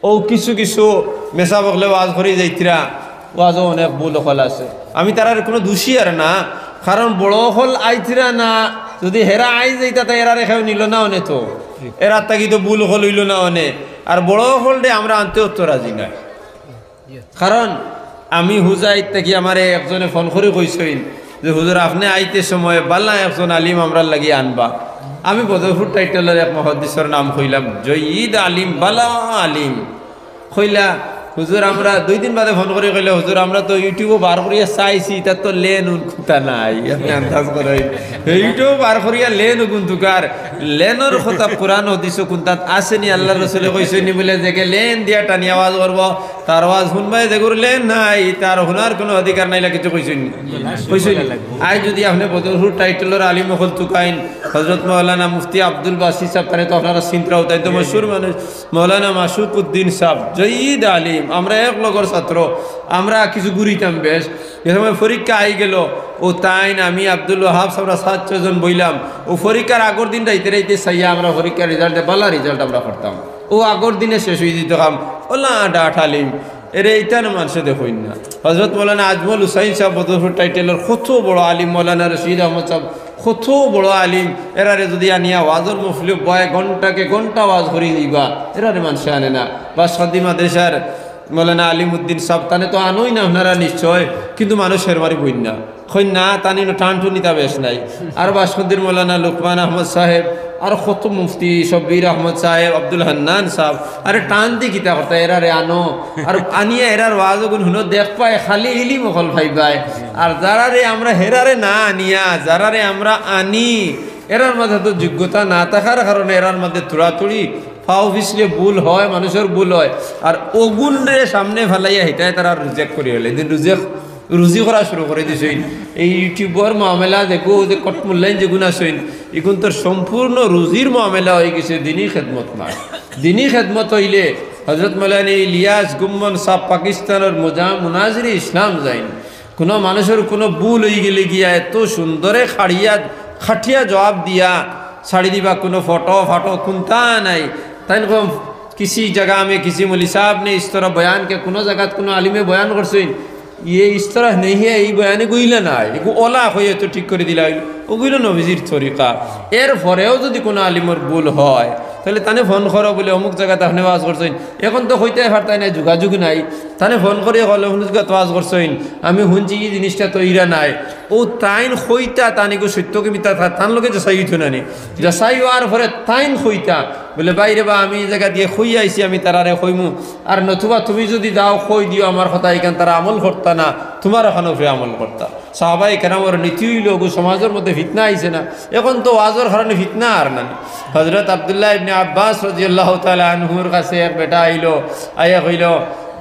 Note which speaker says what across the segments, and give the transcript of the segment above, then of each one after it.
Speaker 1: ও কিছু কিছু মেসা বকলে ওয়াজ করে যাইতিরা ওয়াজও অনেক ভুল হল আছে। আমি তার কোনো দোষী আর না, কারণ বড় হল আইতিরা না, যদি হেরা আই যাইতা তাই এরা রেখাও নিল না অনে, তো এরা তাকি তো ভুল হল হইল না অনে। আর বড় হল দে আমরা আনতে তো রাজি নাই, কারণ আমি হুজাই থাকি আমার একজনে ফোন করে কইসইন যে হুজুর আপনি আইতে সময় বাল্লা একজন আলিম আমরা লাগিয়ে আনবা। আমি বদরপুর টাইটেলের এক মহাদিসের নাম কইলাম জয়ীদ আলিম বালা আলিম কইলা। হুজুর আমরা 2 দিন বাদে ফোন করে কইলে হুজুর আমরা তো ইউটিউবে বার করিয়া চাইছি, তার তো লেন উনকুতা নাই। আপনি আন্দাজ করেন ইউটিউব বার করিয়া লেন উগুন্তুকার লেনর কথা কোরআন হদিস কোনটাত আসেনি, আল্লাহ রসুলে কইসনি বলে দেখে লেন দিয়া টানি আওয়াজ করবো, তার আওয়াজ শুনবাই দেখুর লেন নাই, তার শোনার কোনো অধিকার নাই, কিছু কইসনি কইসনি। আজ যদি আপনি বদরপুর টাইটেলের আলিম হল তুকাইন হজরত মৌলানা মুফতি আব্দুল বাসি সাহেব, তাহলে তো আপনারা চিন্তা হতাই তো মশহুর মানুষ মৌলানা মাসুক উদ্দিন সাহেব জয়ীদ আলিম, আমরা এক লগর ছাত্র, আমরা কিছু ঘুরিতাম বেশ। এ সময় পরীক্ষা আই গেল, ও তাই না আমি আব্দুল ওয়াহাব আমরা 7-6 জন বইলাম। ও পরীক্ষার আগর দিন রাইতে রাইতে চাইয়া আমরা পরীক্ষার রেজাল্টে বালা রেজাল্ট আমরা করতাম, ও আগর দিনে শেষ হয়ে দিত কাম ওলা ডাট আলিম এরে এইটা না মানুষে দেখুন না। হজরত মৌলানা আজমল হুসাইন সাহেব বদরপুর টাইটেলের কত বড় আলিম, মৌলানা রশিদ আহমদ সাহেব কত বড় আলিম, এরারে যদি আনিয়া ওয়াজর মফলি বয় ঘন্টাকে ঘন্টা ওয়াজ করি দিবা, এরারে মানুষে আনে না। বা সদি মাদ্রাসার মৌলানা আলিমউদ্দিন সাহেব তানে তো আনোই না আপনারা নিশ্চয়, কিন্তু মানুষের বাড়ি বই না খৈন না তানি টানটুনিতা বেশ নাই। আর বাসুদ্দিন মৌলানা লুকমান আহমদ সাহেব, আর কত মুফতি শব্বির আহমদ সাহেব, আব্দুল হান্নান সাহেব, আরে টান দি কিতা করতা এরারে আনো, আর আনিয়া এরার ওয়াজ গুণ হুনো দেখ পায় খালি ইলি মকল ভাইবায়। আর যারারে আমরা হেরারে না আনিয়া যারারে আমরা আনি, এরার মধ্যে তো যোগ্যতা না থাকার কারণে এরার মধ্যে তুড়াতুড়ি ফাও ফিসলে ভুল হয়, মানুষের ভুল হয়। আর ওগুনরে সামনে ফেলাইয়া হিটায় তারা রিজেক্ট করি হলে দিন রুজি করা শুরু করে দিছইন। এই ইউটিউবর মামলা দেখো যে কটমূল্যাইন যেগুন আসইন, এগুন তোর সম্পূর্ণ রুজির মামলা হয়ে গেছে, দিনই খেদমত না। দিনই খেদমত হইলে হজরত মৌলানা ইলিয়াস গুম্মন সাহ পাকিস্তানের মুনাজির ইসলাম যাইন, কোনো মানুষের কোনো ভুল হয়ে গেলে গিয়া এত সুন্দরে খাটিয়া জবাব দিয়া ছাড়ি দিবা, কোনো ফটো फाटो कुंता नहीं। तन को किसी जगह में किसी मौलवी साहब ने इस तरह बयान के कोनो जगह कोनो आलिमे बयान करছে ये इस तरह नहीं है, এই বয়ানে গইলা না এগু ওলা হয়ে তো ঠিক করে দিলা, ওগুলো নবীজির তরিকা। এর পরেও যদি কোনো আলিমের ভুল হয় তাহলে তানে ফোন করো বলে অমুক জায়গাতে আপনি ওয়াজ করছেন, এখন তো হইতে পারতাই না, যোগাযোগ নাই, তানে ফোন করে হলে অমুক জায়গাতে ওয়াজ করছেন, আমি শুনছি এই জিনিসটা তো ইরা নাই, ও তাইন হইতা তানিকে সত্যকে মিথ্যা তার লোকে যাচাই হইতো না, যাচাই হওয়ার পরে তাইন হইতা বলে বাইরে বা আমি এই জায়গা দিয়ে খই আইছি, আমি তারারে খইমু, আর নতুবা তুমি যদি দাও খই দিও আমার কথা, এখান তারা আমল করতা না, তোমার এখানে উপরে আমল করতা। সাহাবাই কেরামের নীতি হইল সমাজের মধ্যে ফিতনা আইছে না, এখন তো ওয়াজের কারণে ফিতনা আর না। হজরত আব্দুল্লাহ ইবনে আব্বাস রাদিয়াল্লাহু তাআলা আনহুর কাছে এক বেটা আইলো, আইয়া কইল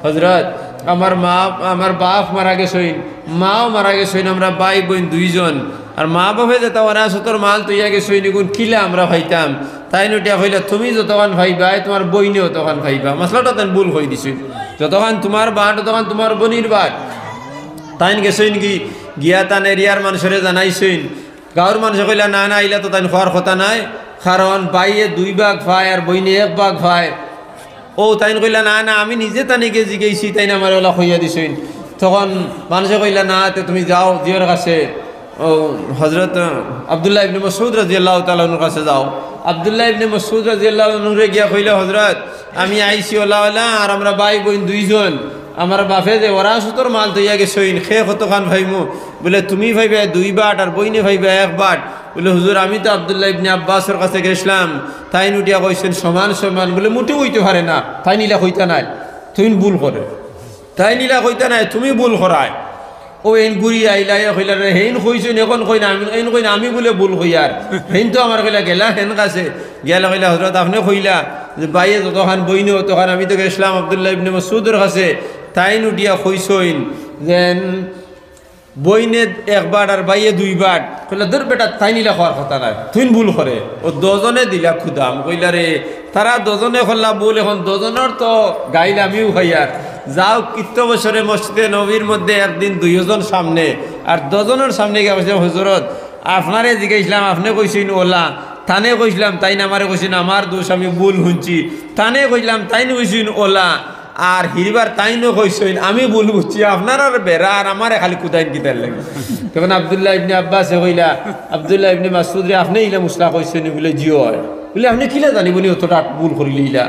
Speaker 1: হজরত আমার বাপ মারা গেছইন, মাও মারা গেছইন, আমরা ভাই বোন 2 জন, আর মা বাপে যেটা ওনার মাল তুইয়া গেছইন এগুন কিলা আমরা ভাইতাম, তাই নটিয়া কইলা তুমি যতক্ষণ ভাইবা তোমার বইনেও তখন ভাইবা। মশলাটা তেন ভুল হয়ে দিছই, যতক্ষণ তোমার বাট তখন তোমার বনির বাট। তাইন গেছইন কি গিয়া তান এরিয়ার মানুষের জানাইছইন, গাঁৱৰ মানুষে কইলা না না আইলা তো তাইন খোয়ার কথা নাই, কারণ বাইয়ে 2 ভাগ ভাই আর বইনে 1 ভাগ ভাই। ও তাইন কইলা না না আমি নিজে তানিকে জিগেছি, তাইন আমার ওলা হইয়া দিছইন। তখন মানুষে কইলা না তুমি যাও জিওর কাছে, ও হজরত আব্দুল্লাহ ইবনে মাসউদ রাদিয়াল্লাহু তাআলা আনহুর কাছে যাও। আব্দুল্লাহ ইবনে মাসউদ রাদিয়াল্লাহু আনহুরে গিয়া কইলা হজরত আমি আইছি ওলা আর আমরা ভাই বোন 2 জন, আমার বাপে যে ওরা সুতোর মাল তৈয়া গেছইন, খে কতখান ভাইমু বলে তুমি ভাইবে 2 বাট আর বইনে ভাইবে 1 বাট। বলে হুজুর আমি তো আব্দুল্লাহ ইবনে আব্বাসের কাছে গেছিলাম, তাই নুটিয়া কইছেন সমান সমান, বলে মোটেও হইতে পারে না, তাই নিলা হইতা নাই, তুমি ভুল করে, তাই নিলা হইতা নাই তুমি ভুল করায়। ও এন গুড়ি আইলা কইলা হেন কইছেন, এখন কই না এন কই না আমি বলে ভুল কইয়ার, হেন তো আমার কইলা গেলা হেন কাছে গেলা কইলা হজরত আপনি কইলা যে বাইয়ে যতখান বইনে তখন আমি তো গেছিলাম আব্দুল্লাহ ইবনে মাসউদের কাছে, তাই নুটিয়া কইছেন যেন বইনে 1 বাট আর বাইয়ে 2 বাট। কইলা দূর বেটা তাই নিলা খাওয়ার কথা নাই, তুই ভুল করে। ও 2 জনে দিলা খুদাম, কইলা রে তারা 2 জনে করলা ভুল, এখন 2 জনের তো গাইলে আমিও খাইয়ার যাও। কিত্ত বছরে মসজিদে নবীর মধ্যে একদিন 2 জন সামনে, আর 2 জনের সামনে গিয়ে বলছে হুজুরত আপনারে জিজ্ঞাসলাম আপনি কইছেন ওলা, থানে কইছিলাম তাই না আমারে কইছেন আমার দোষ আমি ভুল শুনছি থানে কইলাম তাই না কইছেন ওলা আর হিরবার তাইনও কইছেন আমি ভুল বুঝছি আপনার আর বেড়া আর আমারে খালি কুদাইন কিতার লাগে তখন আব্দুল্লাহ ইবনে আব্বাসে কইলা আব্দুল্লাহ ইবনে মাসউদ রে আপনি ইলা মুসলা কইছেন বলে জিও হয় বলে আপনি কিলা জানিবনি অতটা ভুল করিলিলা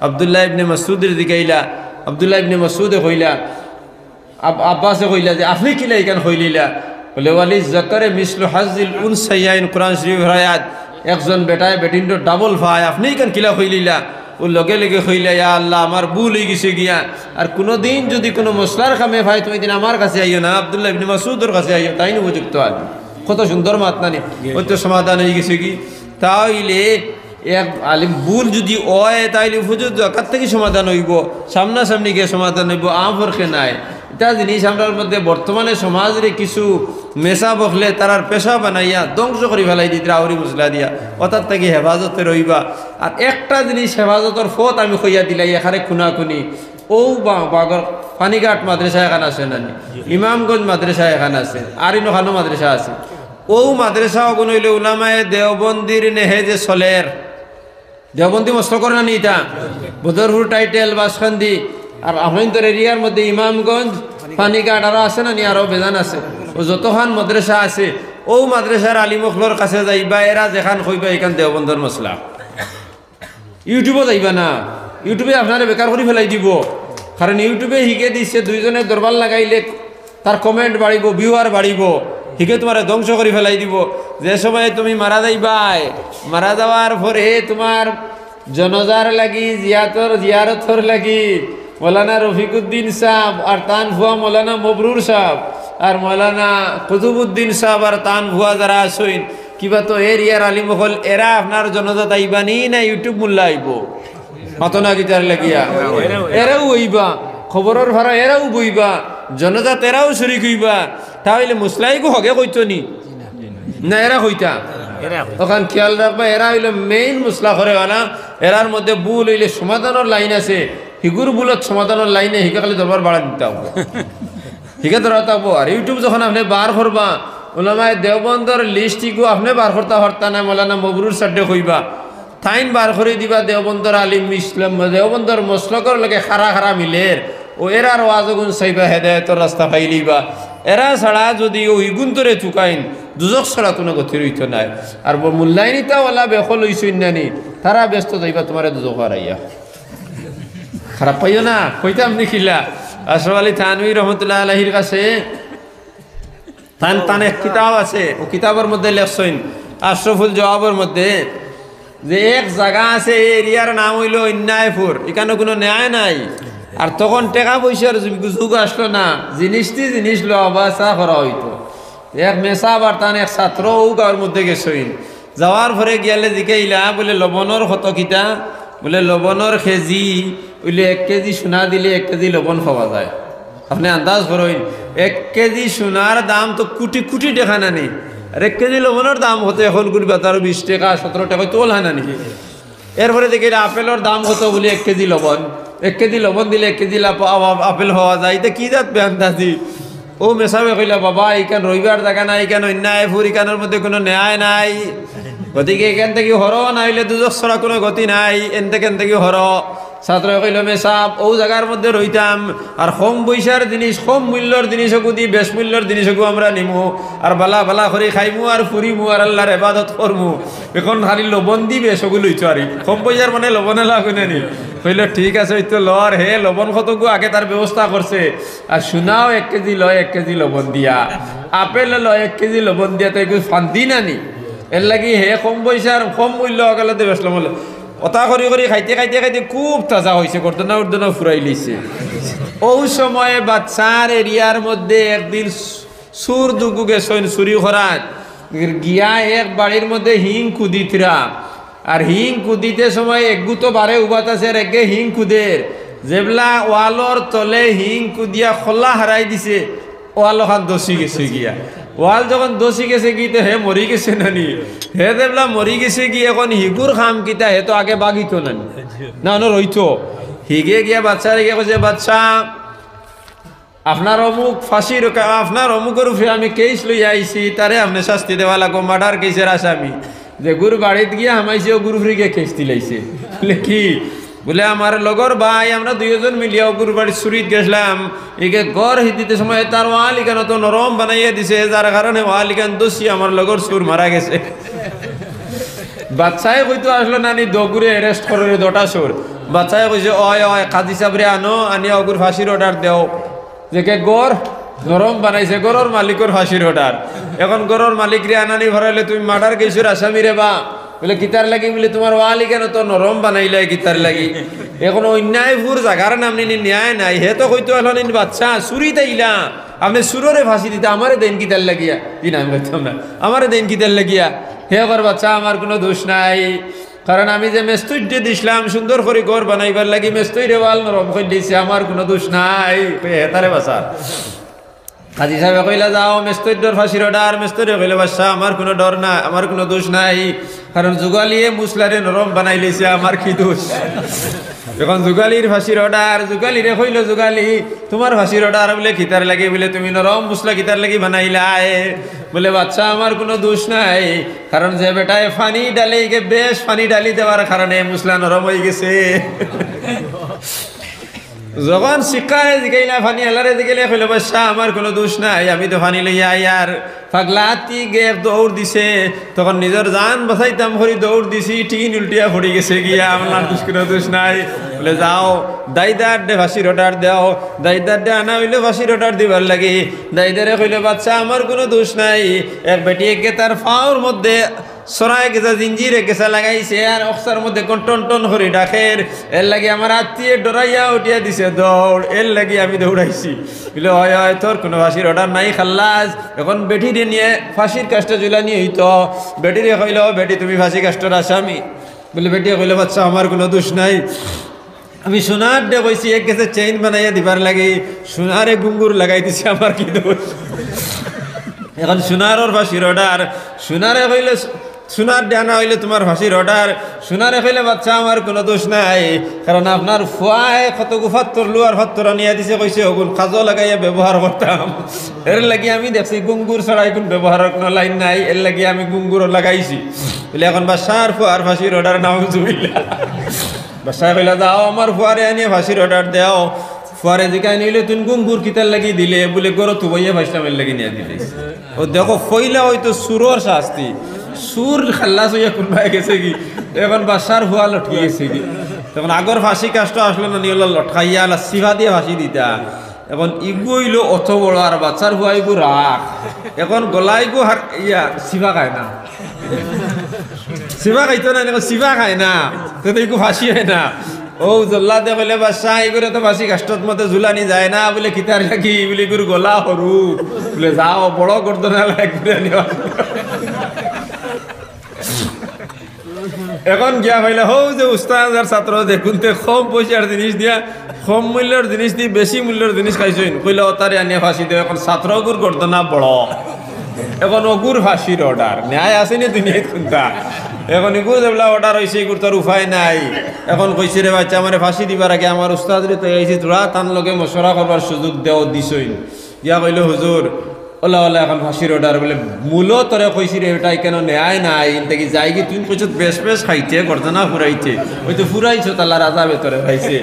Speaker 1: আব্দুল্লাহ ইবনে মাসউদের দিকে ইলা আব্দুল্লাহ ইবনে মাসউদে কইলা আব্বাসে কইলা যে আপনি কিলা ইকান কইলিলা বলে ওয়ালি যাকারে মিসলু হাজিল উনসাইয়াইন কোরআন শরীফের আয়াত একজন বেটায় বেটিন্ড ডাবল ভাই আপনি ইকান কিলা কইলিলা ও লগে লগে কইলা ইয়া আল্লাহ আমার ভুল হয়ে গেছে গিয়া আর কোনোদিন যদি কোনো মশলার কামে ভাই তুমি দিন আমার কাছে আইও না আব্দুল্লাহ ইবনে মাসউদের কাছে আইও তাই না উপযুক্ত আর কত সুন্দর মাতনানি ওই তো সমাধান হয়ে গেছে কি তাইলে এক আলিম ভুল যদি হয় তাইলে উপযুক্ত কার থেকে সমাধান হইব সামনাসামনি গিয়ে সমাধান হইব আমফরকে নাই এটা জিনিস আমরার মধ্যে বর্তমানে সমাজের কিছু মেশা বখলে তারার পেশা বানাইয়া ধ্বংস করে ফেলাই দিতে আউরি মশলা দিয়া অর্থাৎ থেকে হেফাজতে রইবা আর একটা জিনিস হেফাজতের ফত আমি কইয়া দিলাই এখানে খুনাখুনি ও বাগর পানিঘাট মাদ্রাসা এখানে আছে নানি ইমামগঞ্জ মাদ্রাসা এখানে আছে আর ইনখানো মাদ্রাসা আছে ও মাদ্রাসা অগুন হইলে উলামায়ে দেওবন্দির নেহে যে চলের দেওবন্দি মস্ত করে না নি এটা বদরপুর টাইটেল বাসখান্দি আর আপনার এরিয়ার মধ্যে ইমামগঞ্জ পানিঘাট আরো আছে না নি আরো বেজান আছে ও যতখান মাদ্রাসা আছে ও মাদ্রাসার আলিমখলর কাছে যাইবা এরা যেখান কইবা এখান দেওবন্দর মশলা ইউটিউবও যাইবা না ইউটিউবে আপনারা বেকার করে ফেলাই দিব কারণ ইউটিউবে শিখে দিচ্ছে দুইজনে দরবার লাগাইলে তার কমেন্ট বাড়িব ভিউয়ার বাড়িব শিখে তোমার ধ্বংস করে ফেলাই দিব যে সময় তুমি মারা যাইবাই মারা যাওয়ার পরে তোমার জনজার লাগি জিয়ারতর লাগি মৌলানা রফিকুদ্দিন সাহ আর তান ভুয়া মৌলানা মবরুর সাহ আর মৌলানা কুতুবুদ্দিন সাহ আর তান ভুয়া যারা আসইন কিবা তো এরিয়ার আলিমহল এরা আপনার জনজাত আইবানি না ইউটিউব মূল্য আইব মাতনা গিটার লাগিয়া এরাও হইবা খবরের ভাড়া এরাও বইবা জনজাত এরাও শরিক হইবা তাহলে মুসলাইকো হগে কইতো নি না এরা হইতা তখন খেয়াল রাখবা এরা হইলে মেইন মুসলা করে না এরার মধ্যে ভুল হইলে সমাধানের লাইন আছে হিগুর বুলত সমাধানের লাইনে হিকে খালি দরবার বাড়া দিতে হবে হিকে ধরা থাকবো আর ইউটিউব যখন আপনি বার করবা ওলামায় দেওবন্দর লিস্টিগু আপনি বার করতে হরতা না মৌলানা মবরুর সাড্ডে কইবা থাইন বার করে দিবা দেওবন্দর আলিম ইসলাম দেওবন্দর মসলকর লগে খারা খারা মিলের ও এরার ওয়াজগুন চাইবা হেদায়তর রাস্তা পাইলিবা এরা ছাড়া যদি ওই গুন্তরে চুকাইন দুজক ছাড়া কোনো গতি রইত নাই আর মূল্যায়নিতা ওলা বেখল হইছইন নানি তারা ব্যস্ত যাইবা তোমার দুজক হারাইয়া খারাপ পাইও না কইতাম নিখিলা আশরাফ আলী থানভী রহমতুল্লাহ আলাইহির কাছে তান এক কিতাব আছে ও কিতাবের মধ্যে লেখছেন আশরাফুল জওয়াবের মধ্যে যে এক জায়গা আছে এই এরিয়ার নাম হইল অন্যায়পুর এখানে কোনো ন্যায় নাই আর তখন টাকা পয়সার যুগ আসলো না জিনিস লওয়া চা করা হইতো এক মেসা আবার তান এক ছাত্র ও গাঁর মধ্যে গেছইন যাওয়ার পরে গিয়ালে জিকাইলা বলে লবণর কত কিতা বলে লবণর কেজি বলে 1 কেজি সোনা দিলে 1 কেজি লবণ পাওয়া যায় আপনি আন্দাজ করেন 1 কেজি সোনার দাম তো কোটি কোটি টাকা নানি আর 1 কেজি লবণের দাম হতে এখন কোটি 20 টাকা 17 টাকা তোল হয় নানি এরপরে দেখি আপেলের দাম কত বলে 1 কেজি লবণ 1 কেজি লবণ দিলে 1 কেজি আপেল হওয়া যায় এটা কি জাত বেআন্দাজি ও মেসাবে কইলা বাবা এখান রবিবার জায়গা নাই এখান অন্যায়পুর এখানের মধ্যে কোনো ন্যায় নাই গতিকে এখান থেকে হর না হইলে দুজক ছড়া কোনো গতি নাই এন থেকে হর ছাত্র কইল মেসাব ও জায়গার মধ্যে রইতাম আর কম পয়সার জিনিস কম মূল্যর জিনিসকু দি বেশ মূল্যর জিনিসকু আমরা নিমু আর বালা বালা করে খাইমু আর ফুরিমু আর আল্লাহর ইবাদত করমু এখন খালি লবণ দি বেশগু লইছো আর কম পয়সার মানে লবণে লাগুনে নি কইল ঠিক আছে ওই তো লর হে লবণ কতগু আগে তার ব্যবস্থা করছে আর সোনাও 1 কেজি লয় 1 কেজি লবণ দিয়া আপেল লয় 1 কেজি লবণ দিয়া তাই ফান্দি নানি এর লাগি হে কম পয়সার কম মূল্য আগালাতে বেসলাম বলে কথা করি খাইতে খুব তাজা হয়েছে ঘটনা ফুরাই লিছে ওই সময়ে বাচ্চার এরিয়ার মধ্যে একদিন সুর দুগু গেছেন চুরি করাত গিয়া এক বাড়ির মধ্যে হিং কুদিতরা আর হিং কুদিতে সময় একগু তো বারে উবাত আছে আর একে হিং কুদের যেবলা ওয়ালর তলে হিং কুদিয়া খোলা হারাই দিছে ওয়াল খান দোষী গেছে গিয়া ওয়াল যখন দোষী গেছে গিয়ে হে মরি গেছে নানি হে দেবলা মরি গেছে কি এখন হিগুর খাম কিতা হে তো আগে বাগিত নানি না রইতো হিগে গিয়া বাচ্চারে গিয়া কইছে বাচ্চা আপনার অমুক ফাঁসির আপনার অমুকের উপরে আমি কেস লই আইছি তারে আপনি শাস্তি দেওয়া লাগো মার্ডার কেসের আসামি যে গুর বাড়িতে গিয়ে হামাইছে ও গুরু ফ্রিকে খেস্তি লাইছে বলে কি বলে আমার লগর ভাই আমরা দুইজন মিলিয়া গুরু বাড়ির চুরিত গেছিলাম একে গড় হিদিতে সময় তার ওয়ালিকান তো নরম বানাইয়া দিছে যার কারণে ওয়ালিকান দোষী আমার লগর সুর মারা গেছে বাচ্চায় কইতো আসলো নানি দগুরে অ্যারেস্ট করে দটা সুর বাচ্চায় কইছে অয় অয় কাজী সাবরে আনো আনি অগুর ফাঁসির অর্ডার দেও যে কে গড় নরম বানাইছে গরর মালিকর ফাঁসির অর্ডার এখন গরর মালিক রে আনানি ভরাইলে তুমি মার্ডার কেসের আসামি রে বা বলে কিতার লাগি বলে তোমার ওয়ালি কেন তো নরম বানাইলে কিতার লাগি এখন অন্যায়পুর জাগার নাম নিনি ন্যায় নাই হে তো কইতো এখন বাচ্চা চুরি তাইলা আপনি সুররে ফাঁসি দিতে আমারে দেন কিতার লাগিয়া কি নাম কইতাম না আমারে দেন কিতার লাগিয়া হে কর বাচ্চা আমার কোনো দোষ নাই কারণ আমি যে মেস্তৈর্যে দিছিলাম সুন্দর করে ঘর বানাইবার লাগি মেস্তৈরে ওয়াল নরম করে দিয়েছে আমার কোনো দোষ নাই হেতারে বাসা কাজী সাহেব কইলা যাও মেস্তৈর ফাঁসির অর্ডার মেস্তৈরে কইলে বাসা আমার কোনো ডর না আমার কোনো দোষ নাই কারণ যুগালিয়ে মুসলারে নরম বানাই লেছে আমার কি দোষ এখন যুগালির ফাঁসির অর্ডার যুগালিরে কইল যুগালি তোমার ফাঁসির অর্ডার বলে খিতার লাগে বলে তুমি নরম মুসলা খিতার লাগি বানাইলাই বলে বাচ্চা আমার কোনো দোষ নাই কারণ যে বেটায় ফানি ডালে বেশ ফানি ডালি দেওয়ার কারণে মুসলা নরম হয়ে গেছে যখন শিক্ষারে জিগাইলা ফানি আলারে জিগাইলে কইলে বাচ্চা আমার কোনো দোষ নাই আমি তো ফানি লইয়া আয়ার পাগলাতি গে দৌড় দিছে তখন নিজের জান বাঁচাইতাম করি দৌড় দিছি টিন উল্টিয়া পড়ে গেছে গিয়া আমার কোনো দোষ নাই বলে যাও দাইদার দে ফাঁসির অর্ডার দেও দাইদার দে আনা হইলে ফাঁসির অর্ডার দিবার লাগে দাইদারে কইলে বাচ্চা আমার কোনো দোষ নাই এক বেটিকে তার ফাওর মধ্যে সরাই গেছা জিঞ্জিরে গেছা লাগাইছে আর অক্সার মধ্যে কোন টন টন করে ডাকের এর লাগি আমার আত্মীয় ডরাইয়া উঠিয়া দিছে দৌড় এর লাগি আমি দৌড়াইছি বলে হয় হয় তোর কোনো ফাঁসির অর্ডার নাই খাল্লাস এখন বেটিরে নিয়ে ফাঁসির কাজটা জুলানি হইতো বেটিরে কইল বেটি তুমি ফাঁসি কাজটার আসামি বলে বেটিয়ে কইল বাচ্চা আমার কোনো দোষ নাই আমি সোনার দে কইছি এক গেছে চেইন বানাইয়া দিবার লাগে সোনারে গুঙ্গুর লাগাই দিছে আমার কি দোষ এখন সোনারর ফাঁসির অর্ডার সোনারে কইলে সোনার ডানা হইলে তোমার ফাঁসির অর্ডার সোনারে কইলে বাচ্চা আমার কোনো দোষ নাই কারণ আপনার ফুয়ায় কত গুফাত্তর লুয়ার ফাত্তর নিয়ে দিছে কইছে ওগুন কাজও লাগাইয়া ব্যবহার করতাম এর লাগি আমি দেখছি গুঙ্গুর ছাড়াই কোন ব্যবহারের কোনো লাইন নাই এর লাগি আমি গুঙ্গুরও লাগাইছি বলে এখন বাসার ফুয়ার ফাঁসির অর্ডার নাম জুবিলা বাসায় কইলা যাও আমার ফুয়ারে আনিয়ে ফাঁসির অর্ডার দেও ফুয়ারে জিকাই নিলে তুমি গুঙ্গুর কিতার লাগি দিলে বলে গরো তু বইয়া ভাইসলামের লাগি নিয়ে দিলে ও দেখো ফইলা হয়তো সুরর শাস্তি সুর খাল্লাস হইয়া কোনবাই গেছে কি এখন বাসার ফুয়া লটকে গেছে কি তখন আগর ফাঁসি কাজটা আসলো না নিয়ে লটকাইয়া সিভা দিয়ে ফাঁসি দিতা এখন ইগু হইলো অত বড় আর বাচ্চার ফুয়া ইগু রাখ এখন গলা ইগু ইয়া সিভা খায় না সিভা খাইতো না সিভা খায় না তো ইগু ফাঁসি হয় না ও জল্লা দে বলে বাসা এগুলো তো ফাঁসি কাষ্টত মতে ঝুলানি যায় না বলে কিতার লাগি বলে গুরু গলা সরু বলে যাও বড় গর্দনা লাগবে এখন গিয়া ভাইলে হো যে উস্তাদ আর ছাত্র দেখুন তে কম পয়সার জিনিস দিয়া কম মূল্যের জিনিস দিয়ে বেশি মূল্যের জিনিস খাইছেন কইলে তারে আনিয়ে ফাঁসি দেয় এখন ছাত্র গুর গর্দনা বড় এখন অগুর ফাঁসির অর্ডার ন্যায় আসেনি দুনিয়ায় কোনটা এখন এগুলো যেগুলা অর্ডার হয়েছে এগুলো তার উপায় নাই এখন কইছে রে বাচ্চা আমার ফাঁসি দিবার আগে আমার উস্তাদ রে তো আইছি তোরা তার লগে মশরা করবার সুযোগ দেও দিছই ইয়া কইল হুজুর ওলা ওলা এখন ফাঁসির অর্ডার বলে মূল তোরে কইছি রে এটাই কেন ন্যায় নাই দেখি যাই কি তুই কইছ বেশ বেশ খাইতে গর্দনা ফুরাইতে ওই তো ফুরাইছো তাল্লা রাজা ভেতরে খাইছে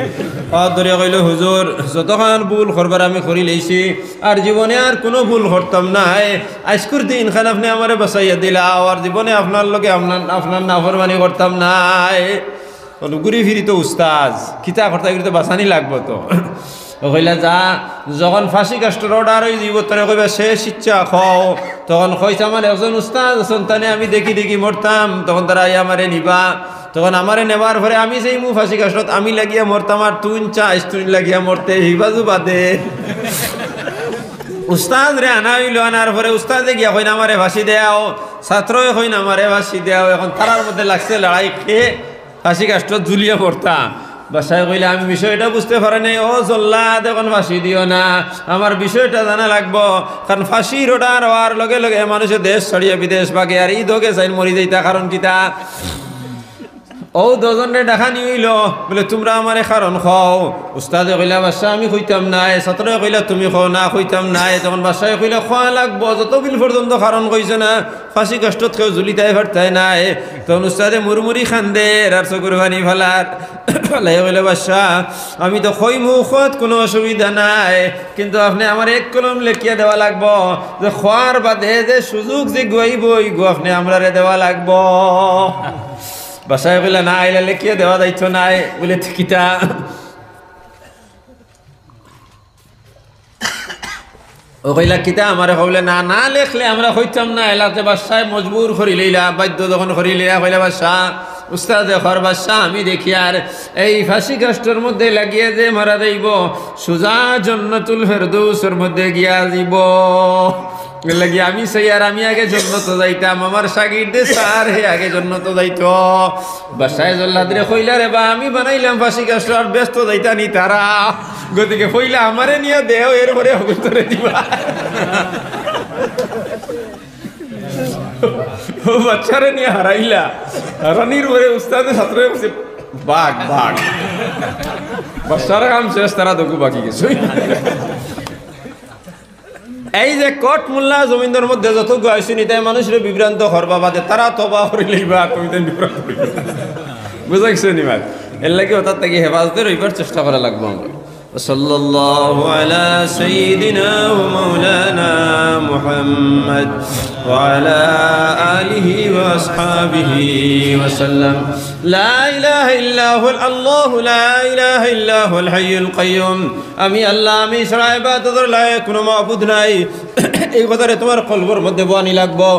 Speaker 1: ধরে কইল হুজুর যতক্ষণ ভুল করবার আমি করি লইছি আর জীবনে আর কোনো ভুল করতাম নাই আজকুর দিন খান আপনি আমারে বাঁচাইয়া দিলা আর জীবনে আপনার লগে আপনার নাফরমানি করতাম নাই ঘুরি ফিরি তো উস্তাজ খিতা করতে তো বাঁচানি লাগবো তো কইলা যা যখন ফাঁসি কাষ্টর অর্ডার হয়ে যাব তোরা কইবা শেষ ইচ্ছা খাও তখন কইছে আমার একজন উস্তাদ সন্তানে আমি দেখি দেখি মরতাম তখন তারা আমারে নিবা তখন আমারে নেবার পরে আমি সেই মু ফাঁসি কাষ্টত আমি লাগিয়া মরতাম আর তুই চাইস তুই লাগিয়া মরতে হিবাজু বাদে উস্তাদ রে আনা হইল আনার পরে উস্তাদে গিয়া কইনা আমারে ফাঁসি দেও ছাত্রই কইনা আমারে ফাঁসি দেও এখন তারার মধ্যে লাগছে লড়াই খেয়ে ফাঁসি কাষ্টত ঝুলিয়ে পড়তাম বাসায় কইলে আমি বিষয়টা বুঝতে পারি নাই ও জল্লাদ এখন ফাঁসি দিও না আমার বিষয়টা জানা লাগবো কারণ ফাঁসির অর্ডার হওয়ার লগে লগে মানুষের দেশ ছড়িয়ে বিদেশ বাগে আর ঈদ হোকে চাই মরি যাইতা কারণ কিতা ও দুজনে ডাকা নিইল বলে তোমরা আমারে কারণ খাও। উস্তাদে কইলা বাদশাহ আমি কইতাম নাই, ছাত্রে কইলা তুমি খাও না, কইতাম নাই। তখন বাদশাহে কইলা খোয়া লাগবো, যতদিন পর্যন্ত কারণ কইছে না ফাঁসি কষ্টত কেউ জুলিতাই ফারতাই নাই। তখন উস্তাদে মুরমুরি খান্দে আর চকুর পানি ফেলার ফেলাই কইলে বাদশাহ আমি তো খই মুখত কোনো অসুবিধা নাই, কিন্তু আপনি আমার এক কলম লেখিয়া দেওয়া লাগবো যে খোয়ার বাদে যে সুযোগ যে গুয়াইব গো আপনি আমরারে দেওয়া লাগবো। বাসায় বলে না আইলা লেখিয়ে দেওয়া দায়িত্ব নাই। বলে কিতা ও কইলা কিতা আমারে কইলে না না লেখলে আমরা হইতাম না। এলাতে বাদশাহ মজবুর করি লইলা, বাধ্য যখন করি লইলা কইলা বাদশাহ উস্তাদ দেখর বাদশাহ আমি দেখি আর এই ফাঁসি কাষ্ঠের মধ্যে লাগিয়ে যে মারা যাইব সুজা জান্নাতুল ফেরদৌসের মধ্যে গিয়া যাইব। লাগি আমি সেই আর আমি আগে জন্নত যাইতাম, আমার শাগিরদে স্যার হে আগে জন্নত যাইতো। বাসায় জল্লাদরে কইলা রে বা আমি বানাইলাম ফাঁসি কাষ্ঠ আর ব্যস্ত যাইতানি তারা, গতিকে কইলা আমারে নিয়ে দেও এরপরে অগুতরে দিবা। ও বাচ্চারে নিয়ে হারাইলা, হারানির পরে উস্তাদে ছাত্র বাঘ বাঘ বাচ্চারা কাম শেষ, তারা দেখু বাকি গেছে। এই যে কট মোল্লা জমিনের মধ্যে যত গাইছি নিতে মানুষের বিভ্রান্ত করবা বাদে তারা তবা করে লইবা, তুমি বিভ্রান্ত বুঝা গেছে নিমাত। এর লাগে ওটার থেকে হেফাজতে রইবার চেষ্টা করা লাগবে। সাল্লাল্লাহু আলা সাইয়্যিদিনা ওয়া মাওলানা মুহাম্মদ ওয়া আলা আলিহি ওয়া আসহাবিহি ওয়া সাল্লাম। লা ইলাহা ইল্লা হুল আল্লাহু লা ইলাহা ইল্লা হুল হাইয়ুল কাইয়্যুম। আমি আল্লাহ, আমি ছাড়া ইবাদতের লায়ক কোনো মাবুদ নাই। এই কথারে তোমার কলবের মধ্যে বানি লাগবো।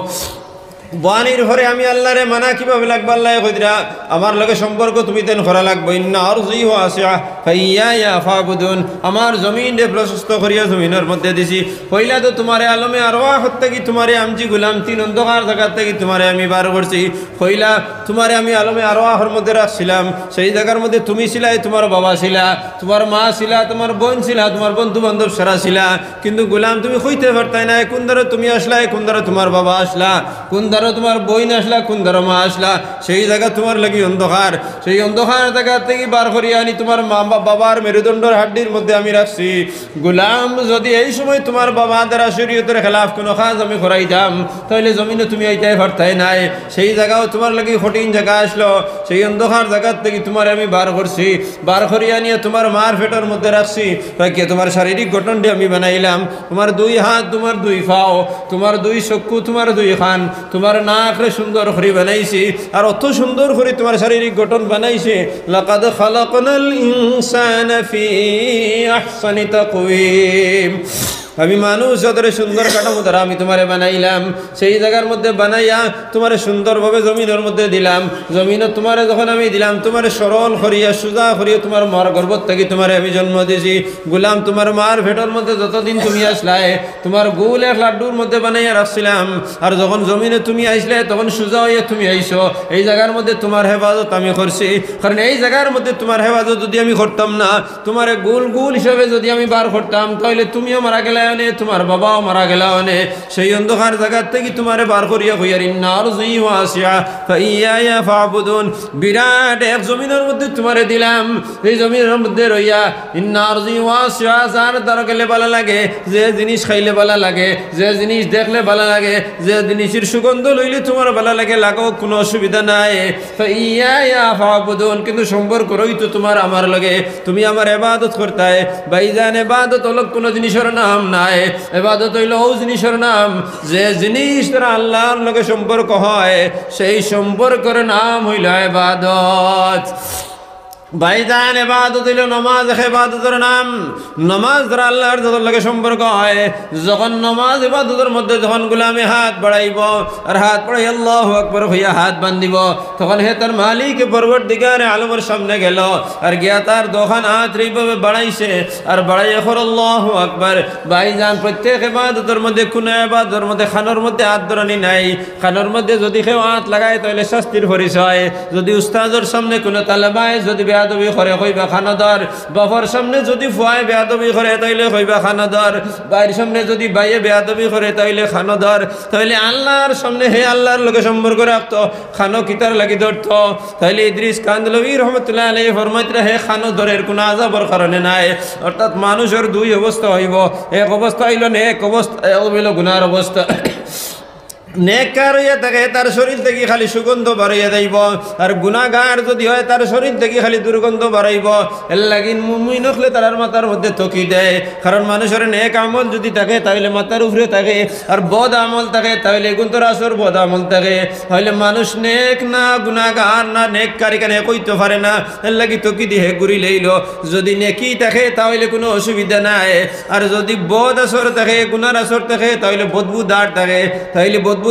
Speaker 1: বানির ঘরে আমি আল্লাহরে মানা কিভাবে লাগবে? আল্লাহ কইরা আমার লগে সম্পর্ক তুমি তেন করা লাগবে। ইন্না আরজি ওয়াসিআ ফাইয়া ফাবুদুন। আমার জমিন রে প্রশস্ত করিয়া জমিনের মধ্যে দিছি। কইলা তো তোমারে আলমে আরওয়াহ থেকে তোমারে আমজি গুলাম তিন অন্ধকার জায়গা থেকে তোমারে আমি বার করছি। কইলা তোমারে আমি আলমে আরওয়াহর মধ্যে রাখছিলাম, সেই জায়গার মধ্যে তুমি ছিলাই, তোমার বাবা ছিলা, তোমার মা ছিলা, তোমার বোন ছিলা, তোমার বন্ধু বান্ধব সারা ছিলা। কিন্তু গুলাম তুমি কইতে পারতাই না কোন দ্বারা তুমি আসলা, কোন দ্বারা তোমার বাবা আসলা, কোন দ্বারা তোমার বইন আসলা, কোন দ্বারা মা আসলা। সেই জায়গা তোমার লাগি অন্ধকার, সেই অন্ধকার জায়গা থেকে বার করিয়া আনি তোমার মা বাবার মেরুদণ্ডের হাড্ডির মধ্যে আমি রাখছি। গুলাম যদি এই সময় তোমার বাবা দ্বারা শরীয়তের খেলাফ কোনো কাজ আমি করাইতাম তাহলে জমিনে তুমি এইটাই পারতাই নাই। সেই জায়গাও তোমার লাগি কঠিন জায়গা আসলো, সেই অন্ধকার জায়গার থেকে তোমার আমি বার করছি। বার করিয়া নিয়ে তোমার মার পেটের মধ্যে রাখছি। রাখিয়ে তোমার শারীরিক গঠনটি আমি বানাইলাম। তোমার দুই হাত, তোমার দুই পাও, তোমার দুই চক্ষু, তোমার দুই কান, তোমার নাকরে সুন্দর করে বানাইছি। আর অত সুন্দর করে তোমার শারীরিক গঠন বানাইছে। লাকাদ খালাকনাল ইনসানা ফি আহসানি তাকওয়িম। আমি মানুষ যাদের সুন্দর কাঠামো দ্বারা আমি তোমারে বানাইলাম, সেই জায়গার মধ্যে বানাইয়া তোমারে সুন্দরভাবে জমিনের মধ্যে দিলাম। জমিনে তোমারে যখন আমি দিলাম তোমারে সরল করিয়া সুজা করিয়া তোমার মার গর্ভ থেকে তোমারে আমি জন্ম দিয়েছি। গুলাম তোমার মার ভেটর মধ্যে যতদিন তুমি আসলাই তোমার গুল এক লাড্ডুর মধ্যে বানাইয়া রাখছিলাম। আর যখন জমিনে তুমি আইসলে তখন সুজা হইয়া তুমি আইসো। এই জায়গার মধ্যে তোমার হেফাজত আমি করছি, কারণ এই জায়গার মধ্যে তোমার হেফাজত যদি আমি করতাম না, তোমার গুল গুল হিসাবে যদি আমি বার করতাম তাহলে তুমিও মারা গেলে, তোমার বাবাও মারা গেল। সেই অন্ধকার জায়গার থেকে তোমারে বার করিয়া হইয়ার ইন্না আরজি ওয়াসিআ ফাইয়া ফাবুদুন। বিরাট এক জমিনের মধ্যে তোমারে দিলাম। এই জমিনের মধ্যে রইয়া ইন্না আরজি ওয়াসিআ, যার দ্বারা গেলে ভালো লাগে, যে জিনিস খাইলে ভালো লাগে, যে জিনিস দেখলে ভালো লাগে, যে জিনিসের সুগন্ধ লইলে তোমার ভালো লাগে, লাগো কোনো অসুবিধা নাই। ফাইয়া ফাবুদুন। কিন্তু সম্পর্ক রইতো তোমার আমার লগে, তুমি আমার ইবাদত করতাই। ভাইজান ইবাদত হলো কোনো জিনিসের নাম নাই, ইবাদত হইল ও জিনিসের নাম যে জিনিস দ্বারা আল্লাহর লগে সম্পর্ক হয়, সেই সম্পর্কের নাম হইল ইবাদত। ভাইজান ইবাদত হইল নামাজ, ইবাদতের নাম। নামাজ দ্বারা আল্লাহর লগে সম্পর্ক হয়। যখন নামাজ ইবাদতের মধ্যে যখন গুলামে হাত বাড়াইব আর হাত বাড়াই আল্লাহু আকবার হইয়া হাত বান্ধিব, তখন হে তার মালিক পরবর্তীকারে আলমের সামনে গেল আর গিয়া তার দোকান হাত এইভাবে বাড়াইছে আর বাড়াইয়া কর আল্লাহু আকবার। ভাইজান প্রত্যেক ইবাদতের মধ্যে কোন ইবাদতের মধ্যে খানোর মধ্যে হাত ধরানি নাই। খানোর মধ্যে যদি কেউ হাত লাগায় তাহলে শাস্তির পরিচয়। যদি উস্তাদের সামনে কোনো তালেবায় যদি বেয়াদবি করে কইবা খানাদার, বাবার সামনে যদি ফুয়ায় বেয়াদবি করে তাইলে কইবা খানাদার, ভাইয়ের সামনে যদি ভাইয়ে বেয়াদবি করে তাইলে খানাদার, তাইলে আল্লাহর সামনে হে আল্লাহর লোকে সম্পর্ক রাখতো, খানো কিতার লাগি ধরতো। তাইলে ইদ্রিস কান্দলভি রহমতুল্লাহ আলাইহি ফরমাইতরা হে খানো ধরের কোনো আযাবের কারণে নাই। অর্থাৎ মানুষের দুই অবস্থা হইব, এক অবস্থা হইল নেক অবস্থা, এক হইল গুনার অবস্থা। নেককার হইয়া থাকে তার শরীর থেকে খালি সুগন্ধ বাড়াইয়া যাইব, আর গুনাহগার যদি হয় তার শরীর থেকে খালি দুর্গন্ধ বাড়াইব। এর লাগি মুমিন হলে তার মাথার মধ্যে থকি দেয়, কারণ মানুষের নেক আমল যদি থাকে তাহলে মাথার উপরে থাকে, আর বদ আমল থাকে তাহলে গুন্তর আসর বদ আমল থাকে। তাহলে মানুষ নেক না গুনাহগার না নেককারী কেন কইতে পারে না, এর লাগি থকি দিয়ে ঘুরি লইল। যদি নেকি থাকে তাহলে কোনো অসুবিধা নাই, আর যদি বদ আসর থাকে গুনার আসর থাকে তাহলে বদবুদার থাকে। তাইলে বদবুদার